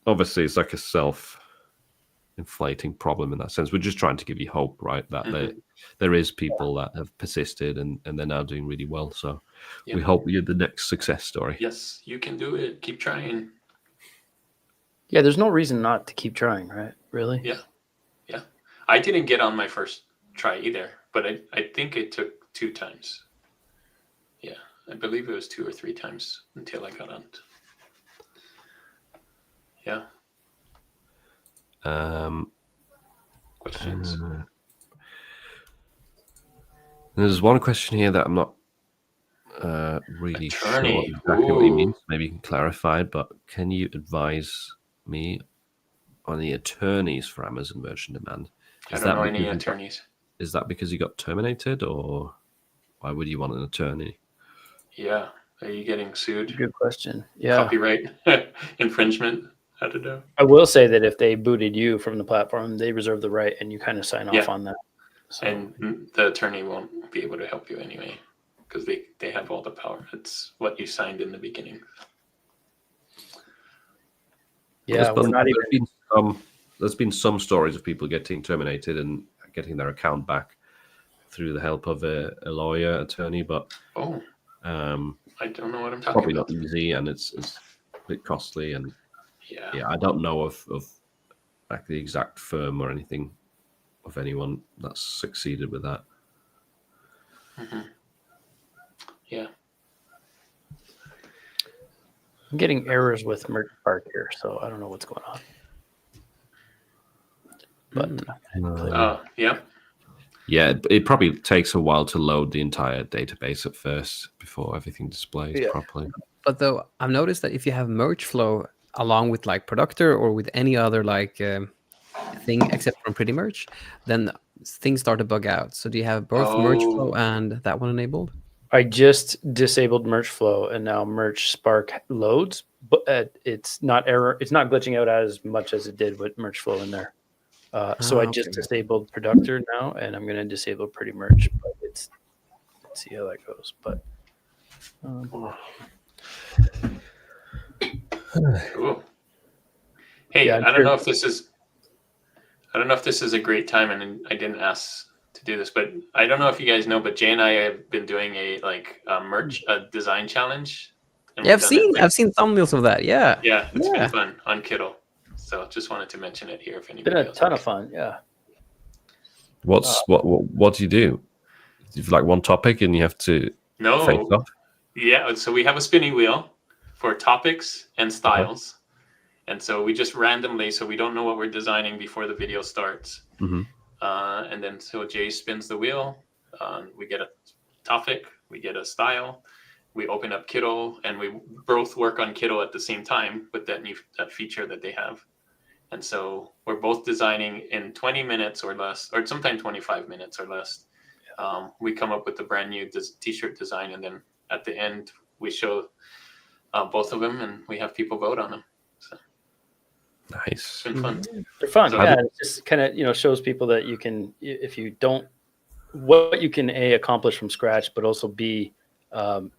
obviously it's like a self-inflating problem in that sense. We're just trying to give you hope, right? That there is people that have persisted and they're now doing really well. So we hope you're the next success story. Yes, you can do it. Keep trying. Yeah, there's no reason not to keep trying, right? Really? Yeah. I didn't get on my first try either, but I think it took 2 times. Yeah, I believe it was 2 or 3 times until I got on it. Yeah. Questions? There's one question here that I'm not really sure exactly what he means. Maybe you can clarify, but can you advise me on the attorneys for Amazon Merchant Demand? I don't know any attorneys. Is that because you got terminated, or why would you want an attorney? Yeah, Are you getting sued? Good question. Yeah. Copyright infringement. I don't know. I will say that if they booted you from the platform, they reserve the right, and you kind of sign off on that. So. And the attorney won't be able to help you anyway, because they have all the power. It's what you signed in the beginning. Yeah, there's been some stories of people getting terminated and getting their account back through the help of a lawyer, attorney, but I don't know what I'm talking probably about. not easy, and it's a bit costly, and yeah, I don't know of like the exact firm or anything of anyone that's succeeded with that. Mm-hmm. Yeah. I'm getting errors with Merch Spark here, so I don't know what's going on. But yeah, it probably takes a while to load the entire database at first before everything displays properly. But though I've noticed that if you have merge flow along with like Productor or with any other like thing except from Pretty Merge, then things start to bug out. So do you have both merge flow and that one enabled? I just disabled merge flow, and now Merch Spark loads, but it's not glitching out as much as it did with merge flow in there. So I just disabled Productor now, and I'm going to disable Pretty Merge. But let's see how that goes. But cool. Hey, I don't know if this is a great time, and I didn't ask to do this, but I don't know if you guys know, but Jay and I have been doing a merch design challenge. Yeah, I've seen thumbnails of that. Yeah, it's been fun on Kittle. So just wanted to mention it here if anybody. Been a ton of fun. Yeah. What do you do? You've like one topic and you have to face off? Yeah, so we have a spinning wheel for topics and styles. And so we just randomly, so we don't know what we're designing before the video starts. Mm-hmm. And then so Jay spins the wheel. We get a topic, we get a style, we open up Kittle, and we both work on Kittle at the same time with that feature that they have. And so we're both designing in 20 minutes or less, or sometimes 25 minutes or less. We come up with a brand new t-shirt design, and then at the end we show both of them, and we have people vote on them. So. Nice. It's been fun. They're fun. So it just kind of shows people that you can, if you don't, what you can accomplish from scratch, but also B, that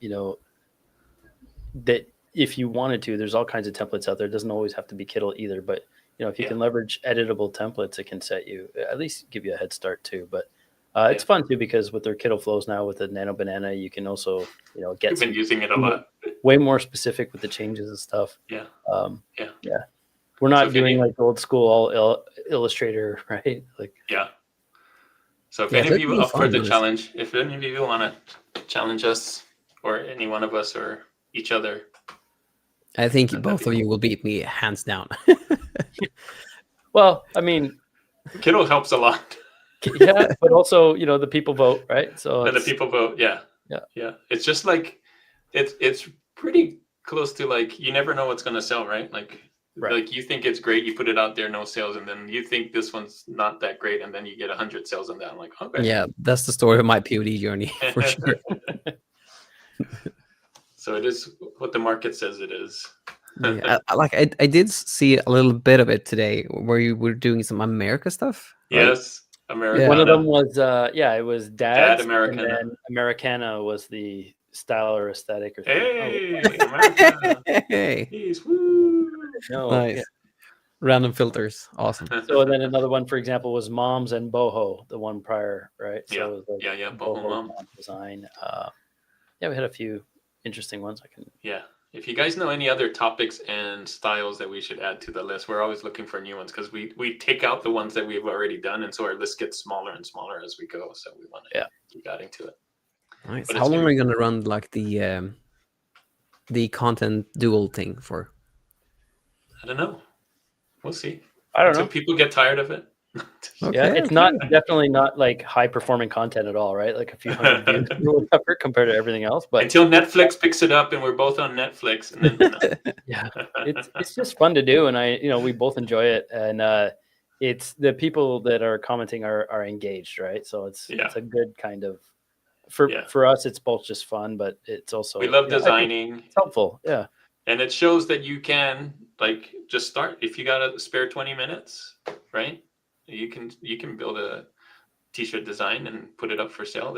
if you wanted to, there's all kinds of templates out there. It doesn't always have to be Kittle either, but if you can leverage editable templates, it can set you, at least give you a head start too. But it's fun too, because with their Kittle flows now with the Nano Banana, you can also, get. We've been using it a lot. Way more specific with the changes and stuff. Yeah. We're not doing like old school all Illustrator, right? Like. Yeah. So if any of you up for the challenge, if any of you want to challenge us or any one of us or each other. I think both of you will beat me hands down. Well, I mean, Kittle helps a lot. Yeah, but also, the people vote, right? So and the people vote, yeah. It's just like it's pretty close to like you never know what's gonna sell, right? Like you think it's great, you put it out there, no sales, and then you think this one's not that great, and then you get 100 sales on that. I'm like, okay. Yeah, that's the story of my POD journey for sure. So it is what the market says it is. I did see a little bit of it today where you were doing some America stuff. Right? Yes, America. One of them was it was Dad Americana. And then Americana was the style or aesthetic or something. Hey, Jeez, woo. No, nice. Yeah. Random filters, awesome. So then another one, for example, was Moms and Boho, the one prior, right? So yeah, it was like Boho Mom design. We had a few interesting ones. If you guys know any other topics and styles that we should add to the list, we're always looking for new ones because we take out the ones that we've already done, and so our list gets smaller and smaller as we go. So we want to keep adding to it. Nice. How long are you going to run like the content dual thing for? I don't know. We'll see. I don't know. People get tired of it. It's not definitely not like high performing content at all, right? Like a few hundred views or whatever compared to everything else. But until Netflix picks it up and we're both on Netflix, and then it's just fun to do, and we both enjoy it, and it's the people that are commenting are engaged, right? So it's a good kind of for us, it's both just fun, but it's also we love designing. It's helpful, yeah. And it shows that you can just start if you got a spare 20 minutes, right? You can build a t-shirt design and put it up for sale.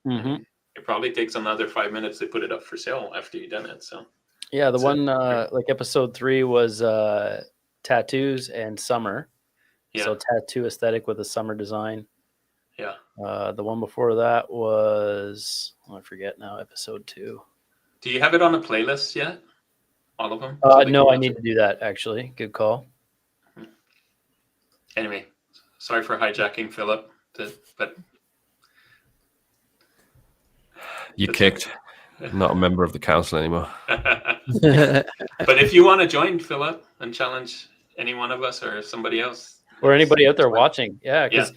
It probably takes another 5 minutes to put it up for sale after you've done it. So yeah, the one like episode 3 was tattoos and summer. Yeah. So tattoo aesthetic with a summer design. Yeah. The one before that was I forget now. Episode 2. Do you have it on a playlist yet? All of them? No, I need to do that actually. Good call. Anyway, sorry for hijacking Philip, but you kicked. Not a member of the council anymore. But if you want to join Philip and challenge any one of us or somebody else, or anybody out there watching, because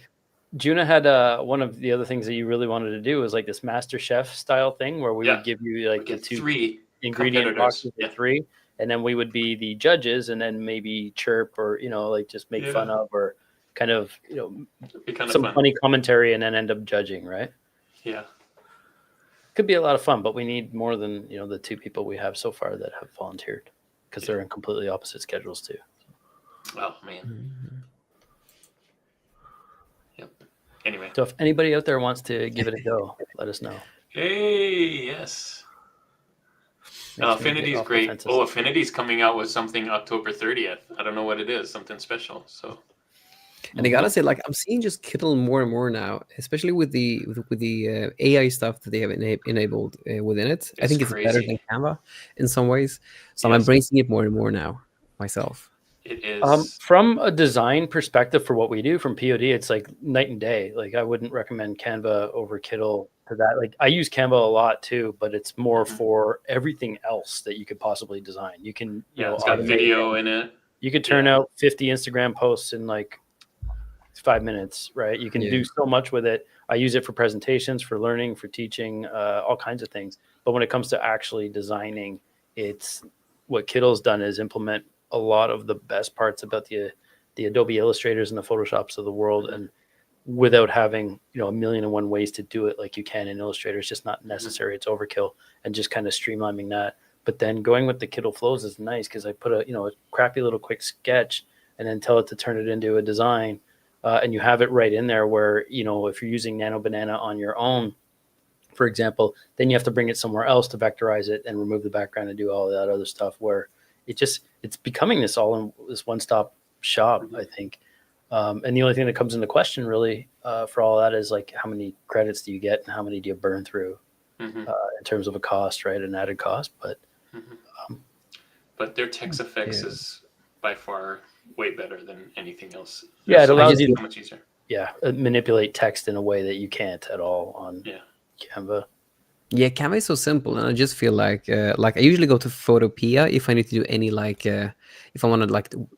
Juna had one of the other things that you really wanted to do was like this Master Chef style thing where we would give you like the 2 ingredient boxes for 3, and then we would be the judges, and then maybe chirp or like just make fun of or kind of some funny commentary, and then end up judging, right? Yeah. Could be a lot of fun, but we need more than the 2 people we have so far that have volunteered, because they're in completely opposite schedules too. Oh man. Yep. Anyway, so if anybody out there wants to give it a go, let us know. Hey, yes. Affinity's great. Oh, Affinity's coming out with something October 30th. I don't know what it is. Something special. So. And I gotta say, like, I'm seeing just Kittle more and more now, especially with the AI stuff that they have enabled within it. I think it's better than Canva in some ways. So I'm embracing it more and more now myself. It is. From a design perspective for what we do from POD, it's like night and day. Like I wouldn't recommend Canva over Kittle for that. Like I use Canva a lot too, but it's more for everything else that you could possibly design. You can, it's got video in it. You could turn out 50 Instagram posts in like 5 minutes, right? You can do so much with it. I use it for presentations, for learning, for teaching, all kinds of things. But when it comes to actually designing, it's what Kittle's done is implement a lot of the best parts about the Adobe Illustrators and the Photoshops of the world, and without having a million and one ways to do it like you can in Illustrator. It's just not necessary. It's overkill, and just kind of streamlining that. But then going with the Kittle flows is nice because I put a crappy little quick sketch and then tell it to turn it into a design. And you have it right in there where, if you're using Nano Banana on your own, for example, then you have to bring it somewhere else to vectorize it and remove the background and do all that other stuff, where it's becoming this one-stop shop, I think. And the only thing that comes into question really for all that is like, how many credits do you get and how many do you burn through in terms of a cost, right? An added cost. But their text effects is by far way better than anything else. It allows you so much easier. Manipulate text in a way that you can't at all on Canva. Yeah, Canva is so simple, and I just feel like I usually go to Photopea if I need to do any if I want to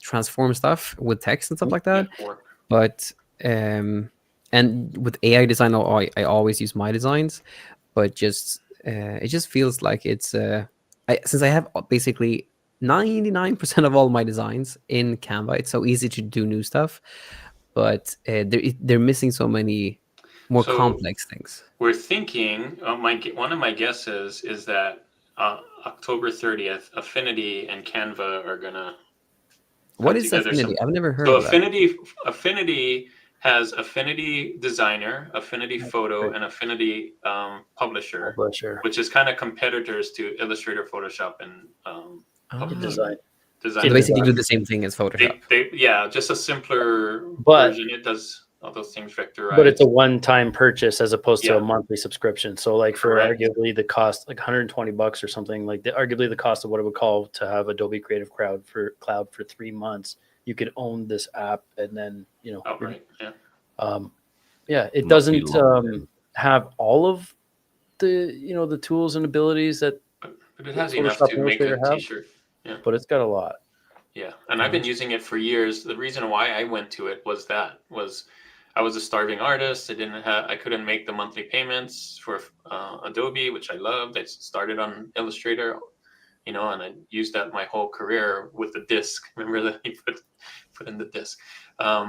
transform stuff with text and stuff like that. But and with AI design, I always use my designs, but it just feels like it's since I have basically 99% of all my designs in Canva, it's so easy to do new stuff, but they're missing so many more complex things. We're thinking, one of my guesses is that October 30th, Affinity and Canva are gonna. What is Affinity? I've never heard of that. Affinity has Affinity Designer, Affinity Photo, and Affinity Publisher, which is kind of competitors to Illustrator, Photoshop, and design. So they basically do the same thing as Photoshop. Just a simpler version. It does all those things vectorized. But it's a one-time purchase as opposed to a monthly subscription. So like for arguably the cost, like $120 or something, like arguably the cost of what it would call to have Adobe Creative Cloud for 3 months, you could own this app and then, it doesn't have all of the, the tools and abilities that but it has enough to make a t-shirt. Yeah. But it's got a lot. Yeah. And I've been using it for years. The reason why I went to it was I was a starving artist. I couldn't make the monthly payments for Adobe, which I loved. I started on Illustrator, and I used that my whole career with the disc. Remember that you put in the disc.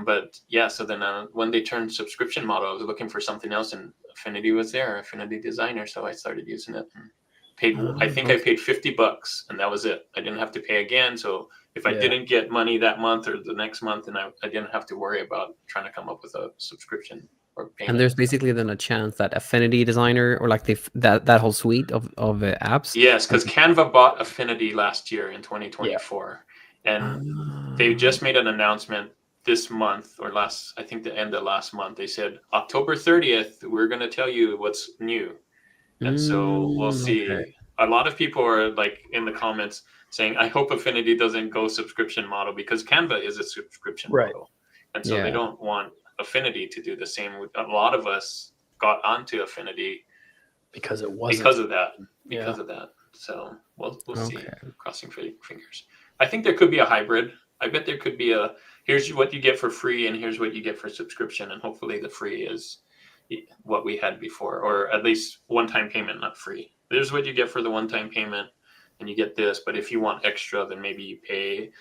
But yeah, so then when they turned subscription model, I was looking for something else, and Affinity was there, Affinity Designer. So I started using it and paid. I think I paid $50, and that was it. I didn't have to pay again. So if I didn't get money that month or the next month, and I didn't have to worry about trying to come up with a subscription or payment. And there's basically then a chance that Affinity Designer or like that whole suite of apps. Yes, because Canva bought Affinity last year in 2024, and they just made an announcement this month or I think the end of last month. They said October 30th, we're going to tell you what's new. And so we'll see. Okay. A lot of people are like in the comments saying, I hope Affinity doesn't go subscription model, because Canva is a subscription model. And so they don't want Affinity to do the same. A lot of us got onto Affinity because it wasn't. Because of that. So we'll see. Crossing fingers. I think there could be a hybrid. I bet there could be here's what you get for free and here's what you get for subscription. And hopefully the free is what we had before, or at least one-time payment, not free. There's what you get for the one-time payment and you get this. But if you want extra, then maybe you pay,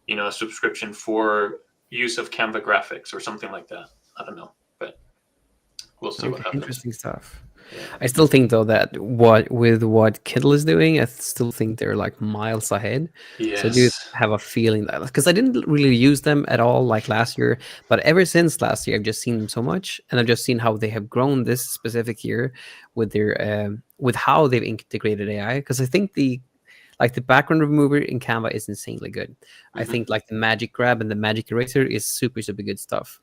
a subscription for use of Canva graphics or something like that. I don't know, but we'll see what happens. Interesting stuff. I still think though that what Kindle is doing, I still think they're like miles ahead. Yes. So I do have a feeling that, because I didn't really use them at all like last year, but ever since last year I've just seen them so much, and I've just seen how they have grown this specific year with their with how they've integrated AI. Because I think the background remover in Canva is insanely good. I think like the magic grab and the magic eraser is super good stuff.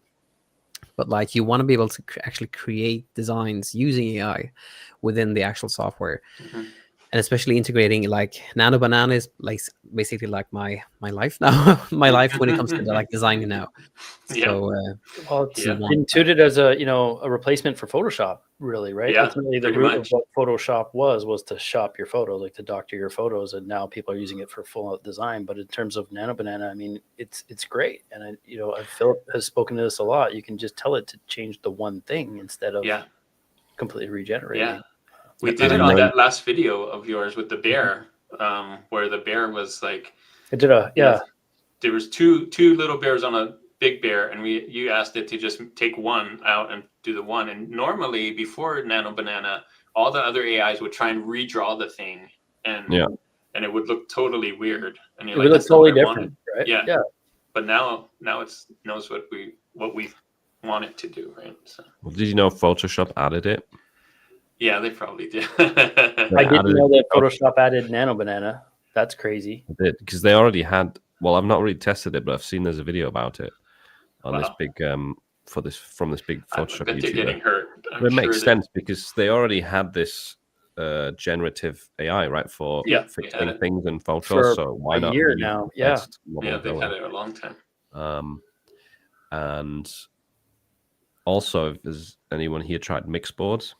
But like you want to be able to actually create designs using AI within the actual software, and especially integrating like Nano Banana is like basically like my life now, my life when it comes to like designing now. So it's intuited as a replacement for Photoshop, really, right? Yeah, ultimately the root of what Photoshop was to shop your photos, like to doctor your photos, and now people are using it for full out design. But in terms of Nano Banana, I mean, it's great, and Philip has spoken to this a lot. You can just tell it to change the one thing instead of completely regenerating. Yeah, we did it on that last video of yours with the bear, where the bear was like, it did there was two little bears on a big bear, and you asked it to just take one out and do the one. And normally before Nano Banana, all the other AIs would try and redraw the thing, and it would look totally weird, and it would look totally different, right? Yeah. But now it knows what we want it to do, right? So. Well, did you know Photoshop added it? Yeah, they probably did. I didn't know that Photoshop added Nano Banana. That's crazy. It did, because they already had. Well, I've not really tested it, but I've seen there's a video about it on this big from this big Photoshop YouTuber. They're getting hurt. It makes sense because they already had this generative AI, right, for fixing things in photos. So why not? A year now, they've had it a long time. And also, has anyone here tried mix boards?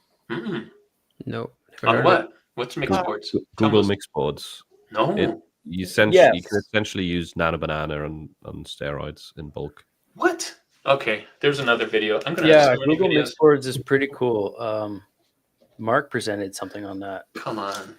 No. On what? What's mix boards? Google mix boards. No. You can essentially use Nano Banana on steroids in bulk. What? Okay, there's another video. Google mix boards is pretty cool. Mark presented something on that. Come on.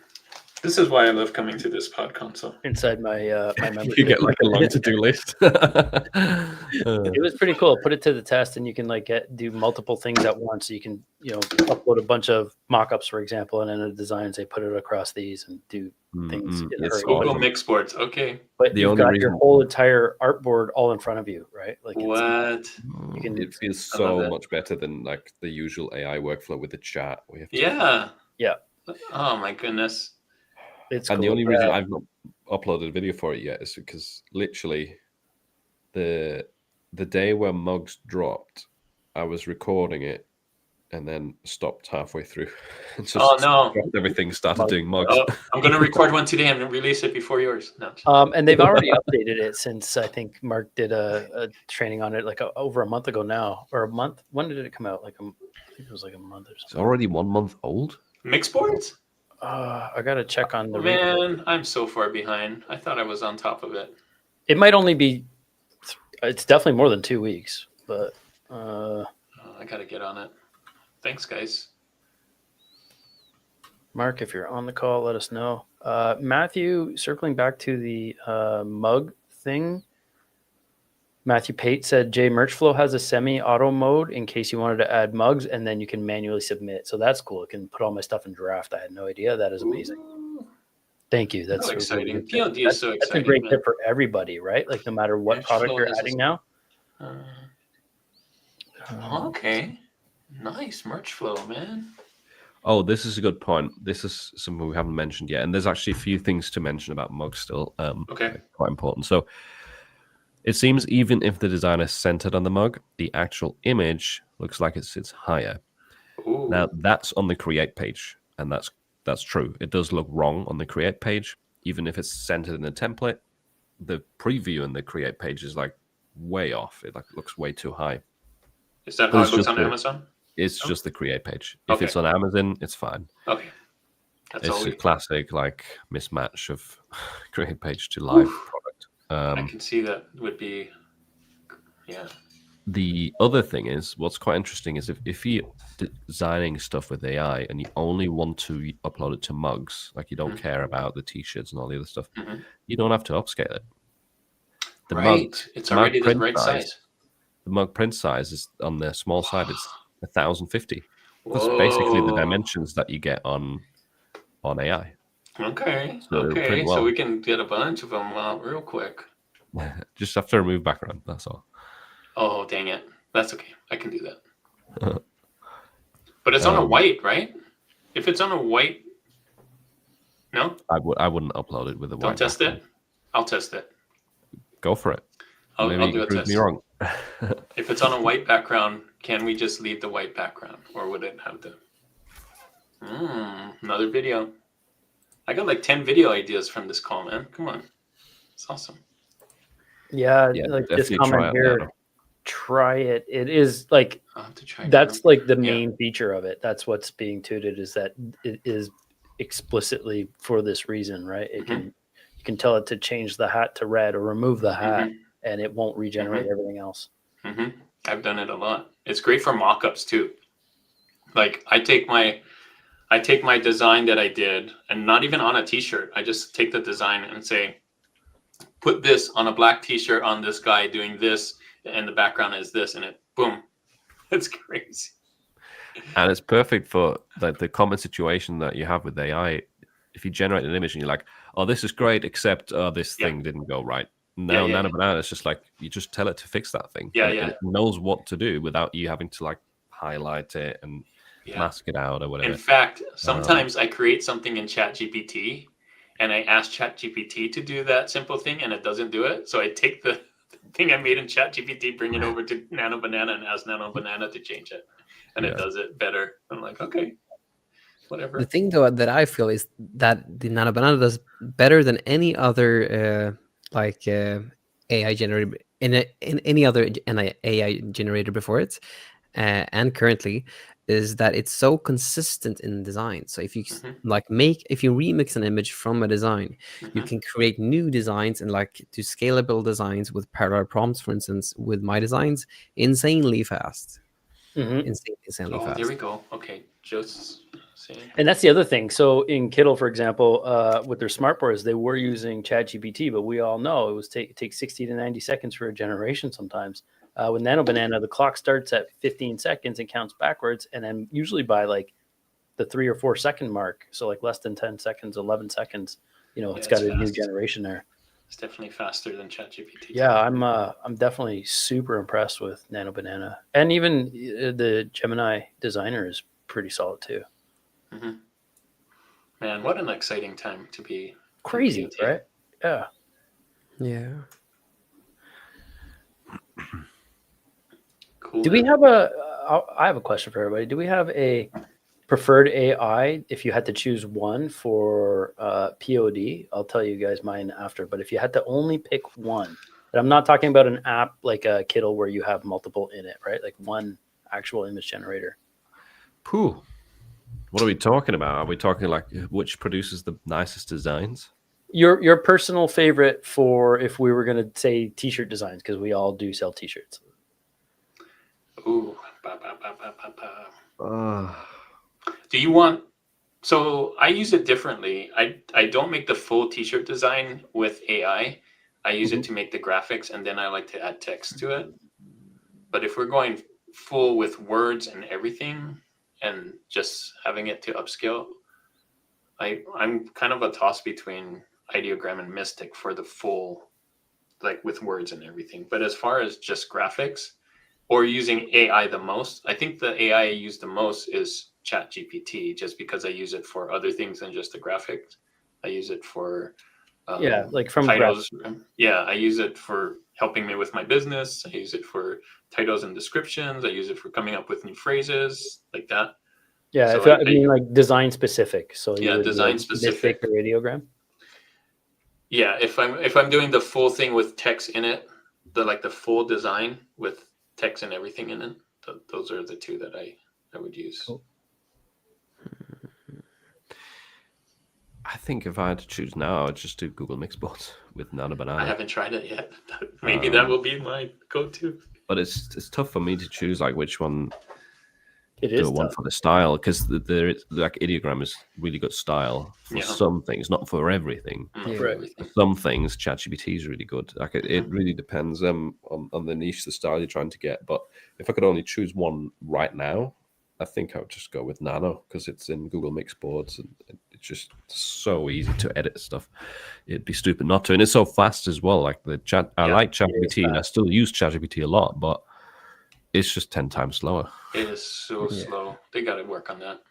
This is why I love coming to this pod console. Inside my my membership. You get like a long to-do list. It was pretty cool. Put it to the test, and you can do multiple things at once. So you can upload a bunch of mockups, for example, and in a design and say put it across these and do things. Google mix boards, okay. But you've got your whole entire artboard all in front of you, right? Like what? It feels so much better than like the usual AI workflow with the chat. We have to yeah. Oh my goodness. It's and cool. the only reason I've not uploaded a video for it yet is because literally the day where Mugs dropped, I was recording it and then stopped halfway through. Dropped everything, started doing Mugs. I'm going to record one today and release it before yours. No. And they've already updated it since I think Mark did a training on it over a month ago now, or a month. When did it come out? I think it was like a month or something. It's already 1 month old. Mix boards? I gotta check on the. Man, I'm so far behind. I thought I was on top of it. It might only be. It's definitely more than 2 weeks, but. I gotta get on it. Thanks, guys. Mark, if you're on the call, let us know. Matthew, circling back to the mug thing. Matthew Pate said, Jay, Merchflow has a semi-auto mode in case you wanted to add mugs, and then you can manually submit. So that's cool. It can put all my stuff in draft. I had no idea. That is amazing. Ooh, Thank you. That's so really exciting. good. PLD is so exciting. That's a great man. tip for everybody, right? Like no matter what product you're adding now. Okay. Nice merch flow, man. Oh, this is a good point. This is something we haven't mentioned yet, and there's actually a few things to mention about mugs still. Okay. Quite important. So it seems even if the design is centered on the mug, the actual image looks like it sits higher. Ooh. Now that's on the create page, and that's true. It does look wrong on the create page, even if it's centered in the template. The preview in the create page is like way off. It looks way too high. Is that how it looks on Amazon? It's just the create page. If it's on Amazon, it's fine. Okay. It's a classic like mismatch of create page to live product. I can see that would be, The other thing is, what's quite interesting is if you're designing stuff with AI and you only want to upload it to mugs, like you don't care about the t-shirts and all the other stuff, you don't have to upscale it. It's already the right size. The mug print size is on the small side. It's 1050. That's basically the dimensions that you get on AI. Okay. So So we can get a bunch of them out real quick. Just have to remove background. That's all. Oh, dang it. That's okay. I can do that. But it's on a white, right? If it's on a white, no? I wouldn't upload it with a white. Don't test it? I'll test it. Go for it. I'll do a prove test. me wrong. If it's on a white background, can we just leave the white background? Or would it have to? Another video. I got like 10 video ideas from this call, man. Come on. It's awesome. Yeah, like this comment here. Try it. It is like I'll have to try that's like the main feature of it. That's what's being touted, is that it is explicitly for this reason, right? It can, you can tell it to change the hat to red or remove the hat, and it won't regenerate everything else. I've done it a lot. It's great for mockups too. Like I take my design that I did, and not even on a t-shirt. I just take the design and say, put this on a black t-shirt on this guy doing this, and the background is this, and it boom. It's crazy. And it's perfect for the common situation that you have with AI. If you generate an image and you're like, oh, this is great, except this thing didn't go right. Now, Nano Banana, it's just like, you just tell it to fix that thing. It knows what to do without you having to like highlight it and mask it out or whatever. In fact, sometimes I create something in ChatGPT and I ask ChatGPT to do that simple thing and it doesn't do it. So I take the thing I made in ChatGPT, bring it over to Nano Banana and ask Nano Banana to change it. And it does it better. I'm like, okay, whatever. The thing though that I feel is that the Nano Banana does better than any other AI generator in any other AI generator before it, and currently, is that it's so consistent in design. So if you if you remix an image from a design, you can create new designs and like do scalable designs with parallel prompts, for instance, with my designs, insanely fast. Insanely fast. There we go. Okay, just saying. And that's the other thing. So in Kittle, for example, with their smart boards, they were using ChatGPT, but we all know it takes 60 to 90 seconds for a generation sometimes. With Nano Banana, the clock starts at 15 seconds and counts backwards, and then usually by like the 3 or 4 second mark, so like less than 10 seconds, 11 seconds, it's got a new generation there. It's definitely faster than ChatGPT. Yeah, I'm definitely super impressed with Nano Banana, and even the Gemini designer is pretty solid too. Man, what an exciting time to be crazy, right? Yeah. Cool. Do we have I have a question for everybody. Do we have a preferred AI if you had to choose one for POD? I'll tell you guys mine after, but if you had to only pick one, and I'm not talking about an app like a Kittle where you have multiple in it, right? Like one actual image generator. Pooh. What are we talking about? Are we talking like which produces the nicest designs? Your personal favorite for if we were going to say t-shirt designs, because we all do sell t-shirts. Ooh. Do you want? So I use it differently. I don't make the full t-shirt design with AI. I use it to make the graphics, and then I like to add text to it. But if we're going full with words and everything and just having it to upscale, I'm kind of a toss between Ideogram and Mystic for the full, like with words and everything. But as far as just graphics or using AI the most, I think the AI I use the most is ChatGPT, just because I use it for other things than just the graphics. I use it for like from titles. Yeah, I use it for helping me with my business. I use it for titles and descriptions. I use it for coming up with new phrases like that. Yeah, So if I mean like design specific. So yeah, design specific or Ideogram. Yeah, if I'm doing the full thing with text in it, the full design with text and everything in it, those are the two that I would use. Cool. I think if I had to choose now, I'd just do Google Mixboards with Nano Banana. I haven't tried it yet. Maybe that will be my go-to. But it's tough for me to choose like which one. It is one for the style, because there is like Ideogram is really good style for some things, not for everything. For some things, ChatGPT is really good. Like it really depends on the niche, the style you're trying to get. But if I could only choose one right now, I think I would just go with Nano, because it's in Google Mixboards and it's just so easy to edit stuff. It'd be stupid not to, and it's so fast as well. Like I like ChatGPT, and I still use ChatGPT a lot, but it's just 10 times slower. It is so slow. They got to work on that.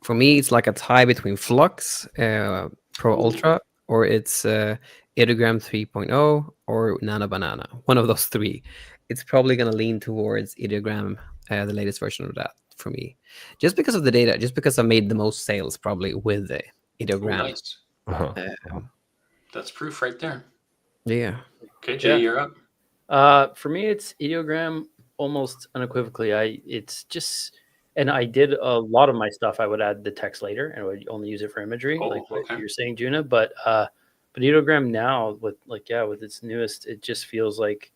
For me, it's like a tie between Flux Pro Ultra, or it's Ideogram 3.0 or Nano Banana. One of those three. It's probably going to lean towards Ideogram, the latest version of that for me. Just because of the data, just because I made the most sales probably with the Ideogram. Nice. That's proof right there. Yeah. Okay, Jay, you're up. For me, it's Ideogram almost unequivocally. It's just, and I did a lot of my stuff. I would add the text later, and I would only use it for imagery, like what you're saying, Juna. But Ideogram now with its newest, it just feels like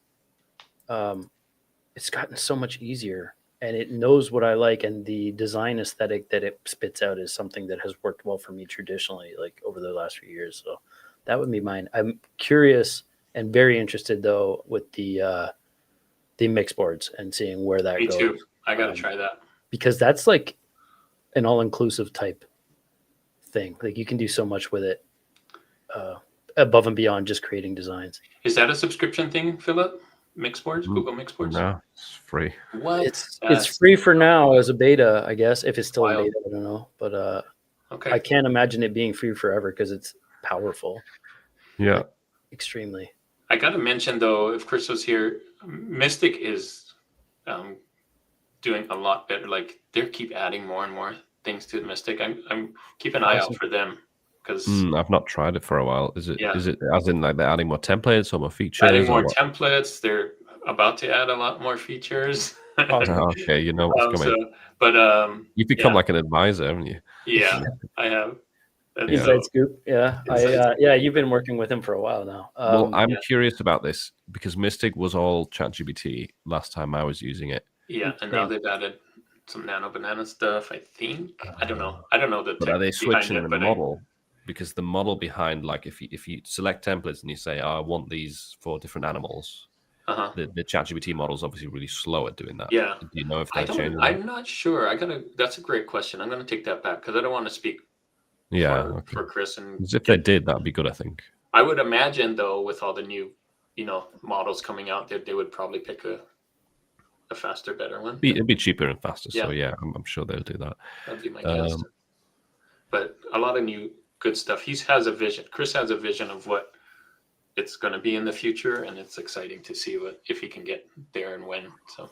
it's gotten so much easier, and it knows what I like, and the design aesthetic that it spits out is something that has worked well for me traditionally, like over the last few years. So that would be mine. I'm curious and very interested though with the mix boards and seeing where that goes. Me too. I gotta try that, because that's like an all-inclusive type thing. Like you can do so much with it above and beyond just creating designs. Is that a subscription thing, Philip? Mixboards, Google Mixboards? No, it's free. What? It's free for now as a beta, I guess. If it's still in beta, I don't know. But I can't imagine it being free forever because it's powerful. Yeah. Like, extremely. I got to mention, though, if Chris was here, Mystic is doing a lot better. Like, they keep adding more and more things to Mystic. I'm keep an eye out for them, because I've not tried it for a while. Is it as in like they're adding more templates or more features? Adding more templates. They're about to add a lot more features. Okay, you know what's coming. You've become like an advisor, haven't you? Yeah, I have. Inside scoop. Yeah. You've been working with him for a while now. Well, I'm curious about this because Mystic was all ChatGPT last time I was using it. Yeah, and now they've added some Nano Banana stuff, I think. I don't know. But are they switching the model? Because the model behind, like, if you select templates and you say, I want these 4 different animals, the ChatGPT model is obviously really slow at doing that. Yeah. Do you know if they're changing? I'm not sure. That's a great question. I'm gonna take that back because I don't want to speak for Chris. And if they did, that'd be good, I think. I would imagine, though, with all the new, models coming out, they would probably pick a faster, better one. It'd be cheaper and faster. Yeah. So yeah, I'm sure they'll do that. That'd be my guess. But a lot of new good stuff. Chris has a vision of what it's going to be in the future, and it's exciting to see if he can get there and when. So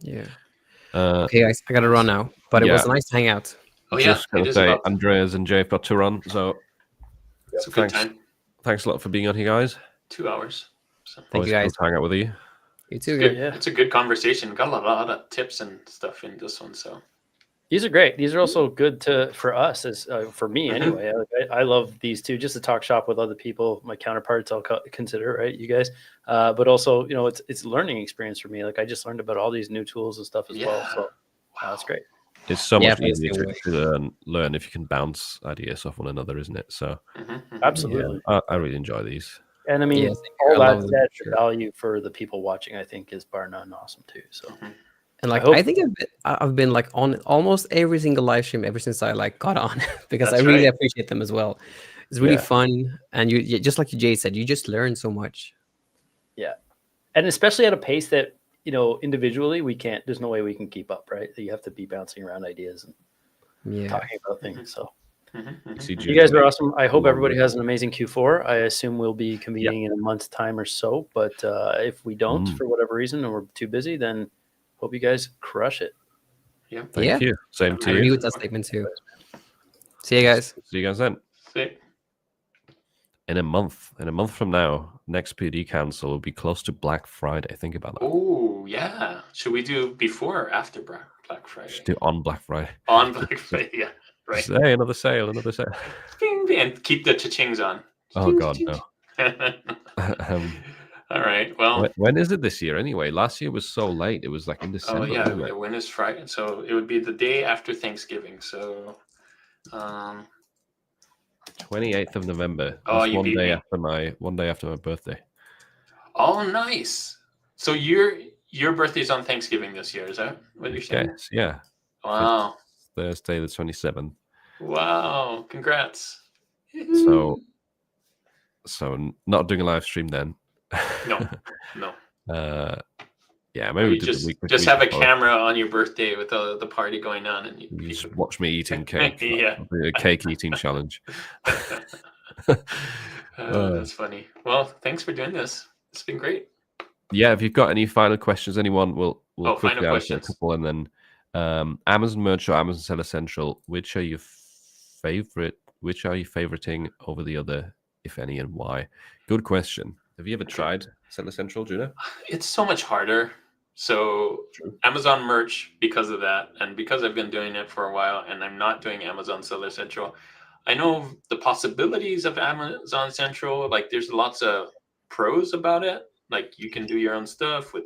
yeah. Okay, guys, I gotta run now. But it was nice to hang out. Oh yeah, just gonna say Andreas and Jay have got to run, so it's a good time. Thanks a lot for being on here, guys. 2 hours. So. Thank you, guys. Good to hang out with you. You too. It's a good conversation. Got a lot of tips and stuff in this one. So these are great. These are also good for us, as for me anyway. I love these two, just to talk shop with other people, my counterparts. I'll consider, right, you guys. But also, it's a learning experience for me. Like I just learned about all these new tools and stuff as well. So that's great. It's so much that's easier the way. to learn if you can bounce ideas off one another, isn't it? So Absolutely. I really enjoy these. And I mean, Yes, all I that love them, said, sure. the value for the people watching, I think, is bar none awesome too. So, And like, hope- I think I've been like on almost every single live stream ever since I like got on because That's I really right. appreciate them as well. It's really Yeah. fun, and you just like Jay said, you just learn so much. yeah, and especially at a pace that individually we can't. There's no way we can keep up, right? You have to be bouncing around ideas and talking about things. So. You guys are awesome. I hope everybody has an amazing Q4. I assume we'll be convening in a month's time or so. But if we don't, for whatever reason, or we're too busy, then hope you guys crush it. Yeah. Thank you. Same to I you. agree with that statement too. See you guys. See you guys then. See. In a month from now, next PD Council will be close to Black Friday. Think about that. Oh, yeah. Should we do before or after Black Friday? Just do on Black Friday. On Black Friday, yeah. Right. Just, hey, another sale. Bing, bing, and keep the cha-chings on. Oh, God, no. All right. Well, when is it this year anyway? Last year was so late. It was like in December. oh, yeah. Wasn't it? When is Friday? So it would be the day after Thanksgiving. So, 28th of November. Oh, That's you beat me. one day after my birthday. Oh, nice. So your birthday's on Thanksgiving this year. Is that what you're saying? Yes, yeah. Wow. Thursday the 27th. Wow. Congrats. So not doing a live stream then. No. Yeah, maybe You we just have a camera on your birthday with the party going on, and you just watch me eating cake. Yeah. It'll be a cake eating challenge. That's funny. Well, thanks for doing this. It's been great. Yeah, if you've got any final questions, anyone, we'll quickly final answer a questions. couple, and then Amazon Merch or Amazon Seller Central. Which are your favorite? Which are you favoriting over the other, if any, and why? Good question. Have you ever tried Seller Central, Judah? It's so much harder. So Amazon Merch, because of that, and because I've been doing it for a while, and I'm not doing Amazon Seller Central, I know the possibilities of Amazon Central. Like, there's lots of pros about it. Like, you can do your own stuff with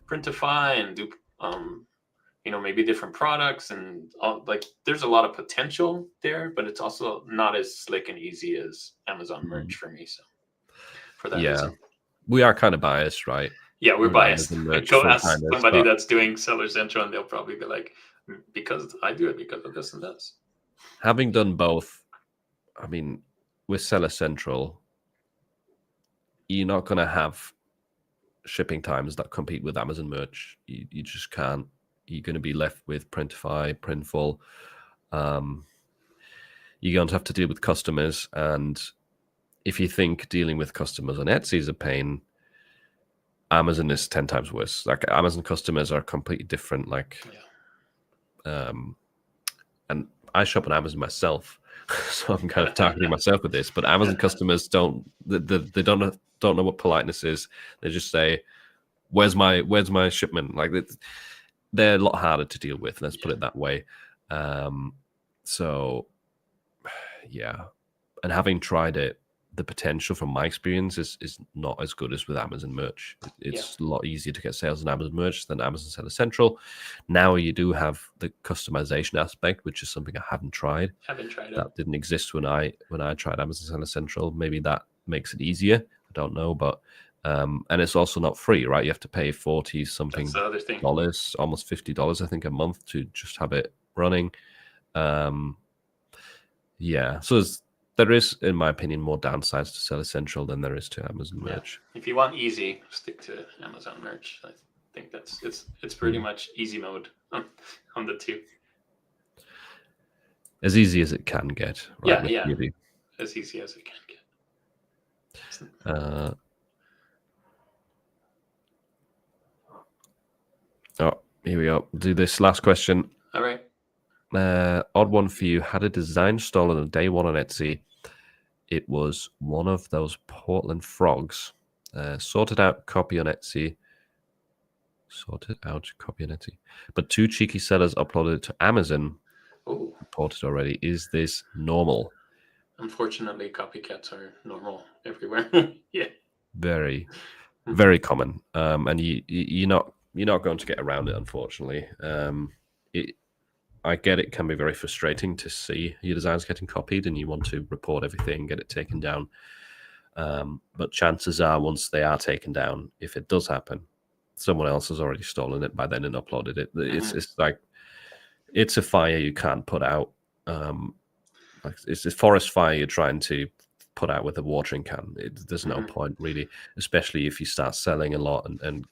Printify and do, maybe different products, and like, there's a lot of potential there, but it's also not as slick and easy as Amazon Merch for me. So, for that reason. We are kind of biased, right? Yeah, we're biased. Go ask somebody but that's doing Seller Central, and they'll probably be like, because I do it because of this and this. Having done both, I mean, with Seller Central, you're not going to have shipping times that compete with Amazon Merch. You just can't. You're going to be left with Printify, Printful. You're going to have to deal with customers, and if you think dealing with customers on Etsy is a pain, Amazon is 10 times worse. Like, Amazon customers are completely different. Like, and I shop on Amazon myself, so I'm kind of targeting myself with this. But Amazon customers don't know what politeness is. They just say, "Where's my shipment?" Like, they're a lot harder to deal with. Let's put it that way. So, yeah, and having tried it, the potential from my experience is not as good as with Amazon Merch. It's a lot easier to get sales on Amazon Merch than Amazon Seller Central. Now you do have the customization aspect, which is something I haven't tried. That didn't exist when I tried Amazon Seller Central. Maybe that makes it easier. I don't know, but and it's also not free, right? You have to pay $40-something, almost $50, I think, a month to just have it running. So there is, in my opinion, more downsides to Seller Central than there is to Amazon Merch. If you want easy, stick to Amazon Merch. I think it's pretty much easy mode on the two. As easy as it can get. Right, yeah. As easy as it can get. Here we go. Do this last question. All right. Odd one for you. Had a design stolen on day one on Etsy. It was one of those Portland frogs. Sorted out, copy on Etsy. But two cheeky sellers uploaded it to Amazon. Oh. Reported already. Is this normal? Unfortunately, copycats are normal everywhere. Yeah. Very, very common. And you're not going to get around it, unfortunately. I get it can be very frustrating to see your designs getting copied and you want to report everything, get it taken down. But chances are, once they are taken down, if it does happen, someone else has already stolen it by then and uploaded it. It's like it's a fire you can't put out. Like it's a forest fire you're trying to put out with a watering can. There's no point really, especially if you start selling a lot and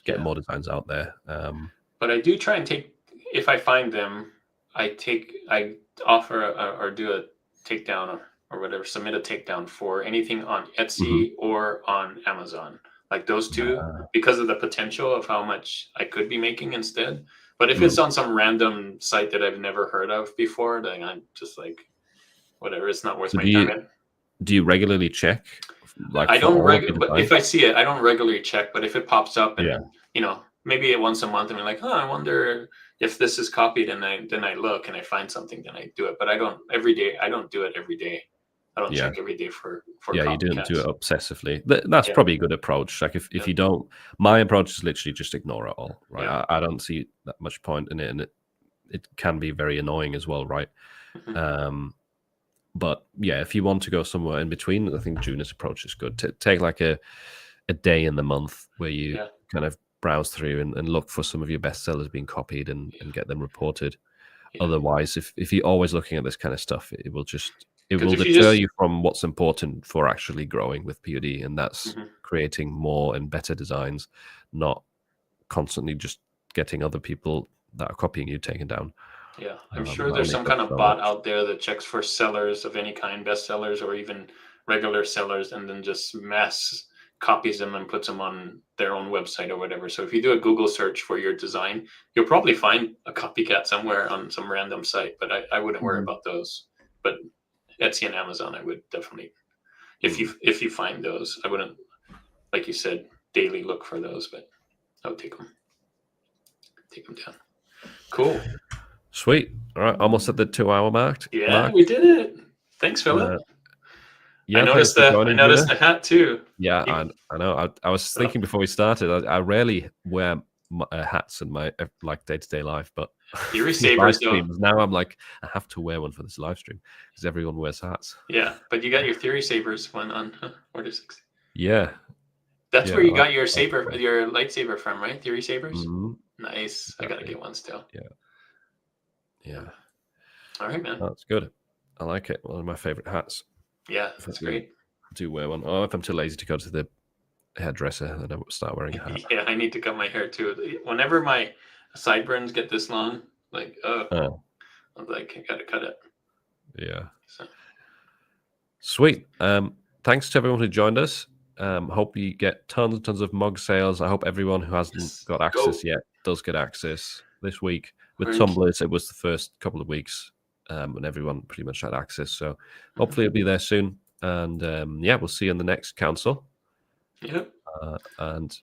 get more designs out there. But I do try and take, if I find them, I offer or do a takedown or whatever, submit a takedown for anything on Etsy or on Amazon. Like those two, because of the potential of how much I could be making instead. But if it's on some random site that I've never heard of before, then I'm just like, whatever, it's not worth my time. Do you regularly check? Like I don't but if I see it, I don't regularly check. But if it pops up and maybe once a month, and I'm like, I wonder if this is copied, and then I look and I find something, then I do it. But I don't every day. I don't do it every day. I don't check every day for you don't do it obsessively. That's probably a good approach. Like if you don't, my approach is literally just ignore it all. Right? I don't see that much point in it, and it can be very annoying as well, right? But yeah, if you want to go somewhere in between, I think Juna's approach is good. Take like a day in the month where you kind of browse through and look for some of your bestsellers being copied and get them reported. Otherwise, if you're always looking at this kind of stuff, it will deter you from what's important for actually growing with POD, and that's creating more and better designs, not constantly just getting other people that are copying you taken down. Yeah, I'm sure there's some kind of bot out there that checks for sellers of any kind, bestsellers or even regular sellers, and then just mass copies them and puts them on their own website or whatever. So if you do a Google search for your design, you'll probably find a copycat somewhere on some random site, but I wouldn't worry about those. But Etsy and Amazon, I would definitely, if you find those, I wouldn't, like you said, daily look for those, but I would take them down. Cool. Sweet. All right, almost at the 2-hour mark. Yeah, we did it. Thanks, Philip. I noticed the hat too. Yeah, I know. I was thinking before we started, I rarely wear hats in my day-to-day life, but Theory Sabers, now I'm like, I have to wear one for this live stream because everyone wears hats. Yeah, but you got your Theory Sabers one on Order 60. Yeah. That's where you got your lightsaber from, right? Theory Sabers? Nice. Exactly. I got to get one still. Yeah. All right, man. That's good. I like it. One of my favorite hats. Yeah, that's great. I do wear one. Oh, if I'm too lazy to go to the hairdresser, then I will start wearing a hat. Yeah, I need to cut my hair too. Whenever my sideburns get this long, like, I'm like, I got to cut it. Yeah. So. Sweet. Thanks to everyone who joined us. Hope you get tons and tons of mug sales. I hope everyone who hasn't got access yet does get access this week. With tumblers, it was the first couple of weeks, and everyone pretty much had access. So hopefully it'll be there soon. And we'll see you in the next council. Yep. And